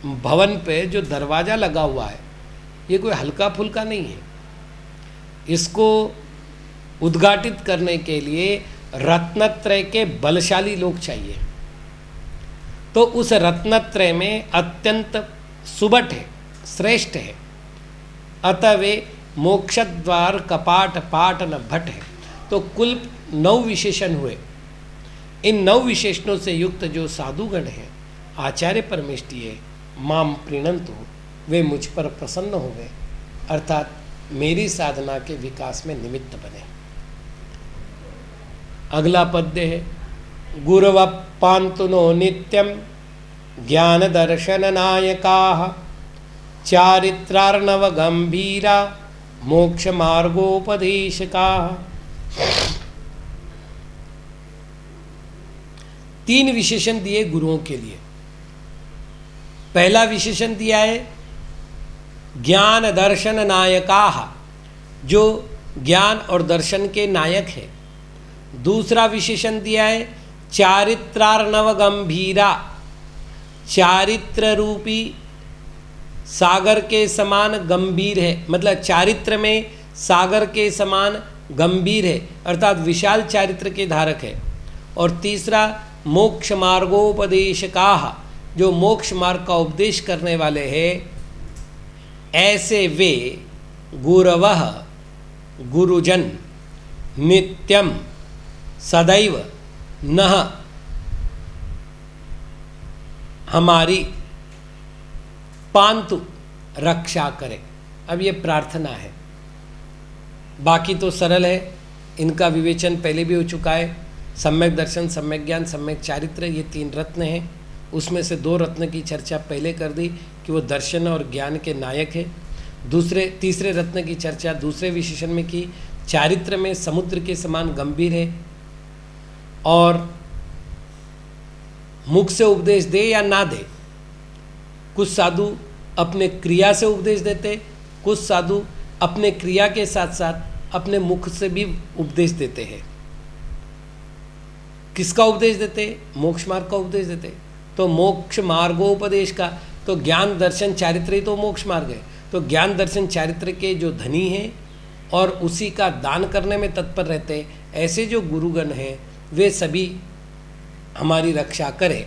भवन पे जो दरवाज़ा लगा हुआ है ये कोई हल्का फुल्का नहीं है। इसको उद्घाटित करने के लिए रत्नत्रय के बलशाली लोग चाहिए। तो उस रत्नत्रय में अत्यंत सुबट है, श्रेष्ठ है, अतः वे मोक्षद्वार कपाट पाटन भट है। तो कुल 9 विशेषण हुए। इन 9 विशेषणों से युक्त जो साधुगण हैं, आचार्य परमेष्ठिये माम प्रीणंतु, वे मुझ पर प्रसन्न हो गए, अर्थात मेरी साधना के विकास में निमित्त बने। अगला पद्य है, गुरव पांतुनो नित्यम ज्ञान दर्शन नायकाः चारित्रार्णव गंभीरा मोक्ष मार्गोपदेशकाः। 3 विशेषण दिए गुरुओं के लिए। पहला विशेषण दिया है ज्ञान दर्शन नायकाः, जो ज्ञान और दर्शन के नायक है। दूसरा विशेषण दिया है चारित्रार्णव गंभीरा, चारित्र रूपी सागर के समान गंभीर है, मतलब चारित्र में सागर के समान गंभीर है, अर्थात विशाल चारित्र के धारक है। और तीसरा मोक्ष मार्गोपदेशकाः, जो मोक्ष मार्ग का उपदेश करने वाले हैं, ऐसे वे गुरवः गुरुजन नित्यम सदैव नः हमारी पांतु रक्षा करे। अब ये प्रार्थना है, बाकी तो सरल है, इनका विवेचन पहले भी हो चुका है। सम्यक दर्शन, सम्यक ज्ञान, सम्यक चारित्र, ये 3 रत्न हैं। उसमें से 2 रत्न की चर्चा पहले कर दी कि वो दर्शन और ज्ञान के नायक है। तीसरे रत्न की चर्चा दूसरे विशेषण में की, चारित्र में समुद्र के समान गंभीर है और मुख से उपदेश दे या ना दे, कुछ साधु अपने क्रिया से उपदेश देते, कुछ साधु अपने क्रिया के साथ साथ अपने मुख से भी उपदेश देते हैं। किसका उपदेश देते? मोक्ष मार्ग का उपदेश देते। तो मोक्ष मार्गोपदेश का, तो ज्ञान दर्शन चारित्र ही तो मोक्ष मार्ग है। तो ज्ञान दर्शन चारित्र के जो धनी हैं और उसी का दान करने में तत्पर रहते, ऐसे जो गुरुगण हैं वे सभी हमारी रक्षा करें।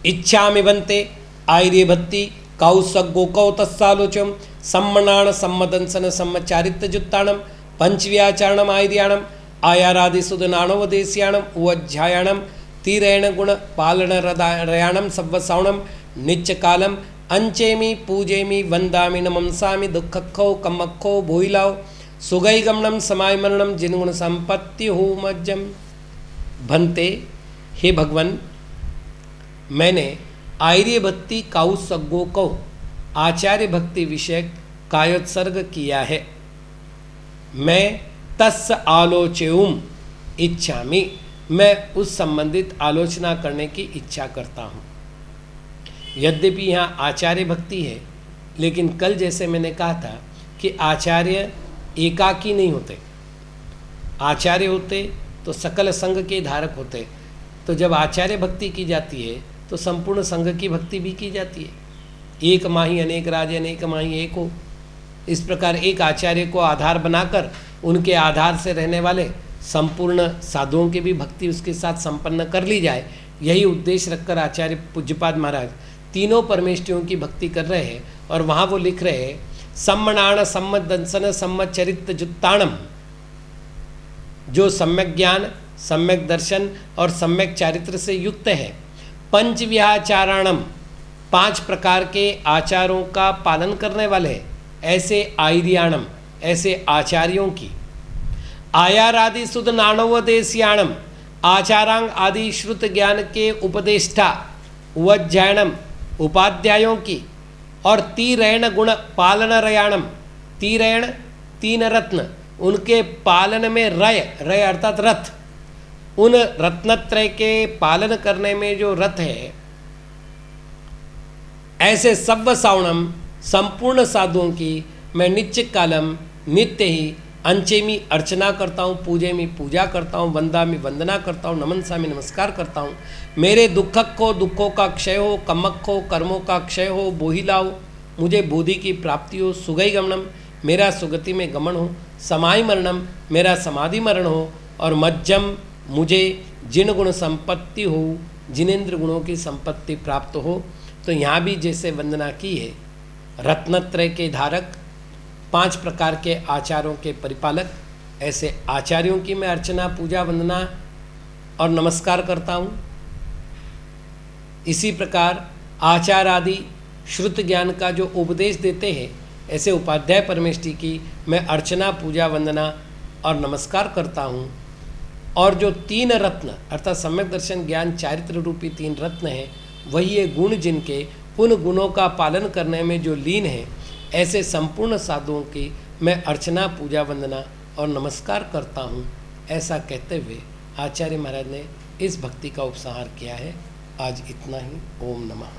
इच्छामि बंते आर्यभत्ति कौसग्गो कौतस्सालोचम सम्मनाण सम्मदंसन सम्मचारित्र जुत्ताणम पंचव्याचारणम आर्याणम आयारादिसुदनाणवदेश्याणम उज्जायाणम तीरेण गुण पालन रयाणम सव्वसावणम नित्यकालम अंचेमी पूजेमी वंदामि नमंसामि दुखखो कमखो भोइलाओ सुगई गमनम समाय मरणम जिनगुण संपत्ति हो मज्जम। भंते, हे भगवान, मैंने आर्य भक्ति काउ सग्गो को आचार्य भक्ति विषयक कायोत्सर्ग किया है। मैं तस् आलोच्यम इच्छामि, मैं उस संबंधित आलोचना करने की इच्छा करता हूँ। यद्यपि यहाँ आचार्य भक्ति है, लेकिन कल जैसे मैंने कहा था कि आचार्य एकाकी नहीं होते। आचार्य होते तो सकल संघ के धारक होते। तो जब आचार्य भक्ति की जाती है तो संपूर्ण संघ की भक्ति भी की जाती है। एक माही अनेक राज, अनेक माही एक हो। इस प्रकार एक आचार्य को आधार बनाकर उनके आधार से रहने वाले संपूर्ण साधुओं की भी भक्ति उसके साथ संपन्न कर ली जाए, यही उद्देश्य रखकर आचार्य पूज्यपाद महाराज तीनों परमेष्टियों की भक्ति कर रहे हैं। और वहाँ वो लिख रहे हैं सम्मनाण सम्मत दंसन सम्मत चरित्र जुत्ताणम, जो सम्यक ज्ञान, सम्यक दर्शन और सम्यक चारित्र से युक्त है। पंचव्याचारणम, 5 प्रकार के आचारों का पालन करने वाले, ऐसे आर्याणम, ऐसे आचार्यों की। आयारादि सुध नाणवदेश्याणम, आचारांग आदि श्रुत ज्ञान के उपदेष्टा उज्जैनम, उपाध्यायों की। और तीरेण गुण पालन रयाणम, तीरेण 3 रत्न, उनके पालन में रय, रय अर्थात रथ, उन रत्नत्रय के पालन करने में जो रथ है, ऐसे सव्व सावणम, संपूर्ण साधुओं की मैं नित्य कालम, नित्य ही अंचेमी अर्चना करता हूँ, पूजेमी पूजा करता हूँ, वंदामी वंदना करता हूँ, नमनसामी नमस्कार करता हूँ। मेरे दुखक को दुखों का क्षय हो, कमक हो कर्मों का क्षय हो, बोहिलाओ मुझे बोधि की प्राप्ति हो, सुगई गमनम मेरा सुगति में गमन हो, समाय मरणम मेरा समाधि मरण हो, और मज्जम मुझे जिन गुण संपत्ति हो, जिनेन्द्र गुणों की संपत्ति प्राप्त हो। तो यहाँ भी जैसे वंदना की है, रत्नत्रय के धारक, 5 प्रकार के आचारों के परिपालक, ऐसे आचार्यों की मैं अर्चना पूजा वंदना और नमस्कार करता हूँ। इसी प्रकार आचार आदि श्रुत ज्ञान का जो उपदेश देते हैं, ऐसे उपाध्याय परमेष्टि की मैं अर्चना पूजा वंदना और नमस्कार करता हूँ। और जो 3 रत्न अर्थात सम्यक दर्शन ज्ञान चारित्र रूपी 3 रत्न हैं, वही ये गुण जिनके उन गुणों का पालन करने में जो लीन है, ऐसे संपूर्ण साधुओं की मैं अर्चना पूजा वंदना और नमस्कार करता हूँ। ऐसा कहते हुए आचार्य महाराज ने इस भक्ति का उपसंहार किया है। आज इतना ही। ओम नमः।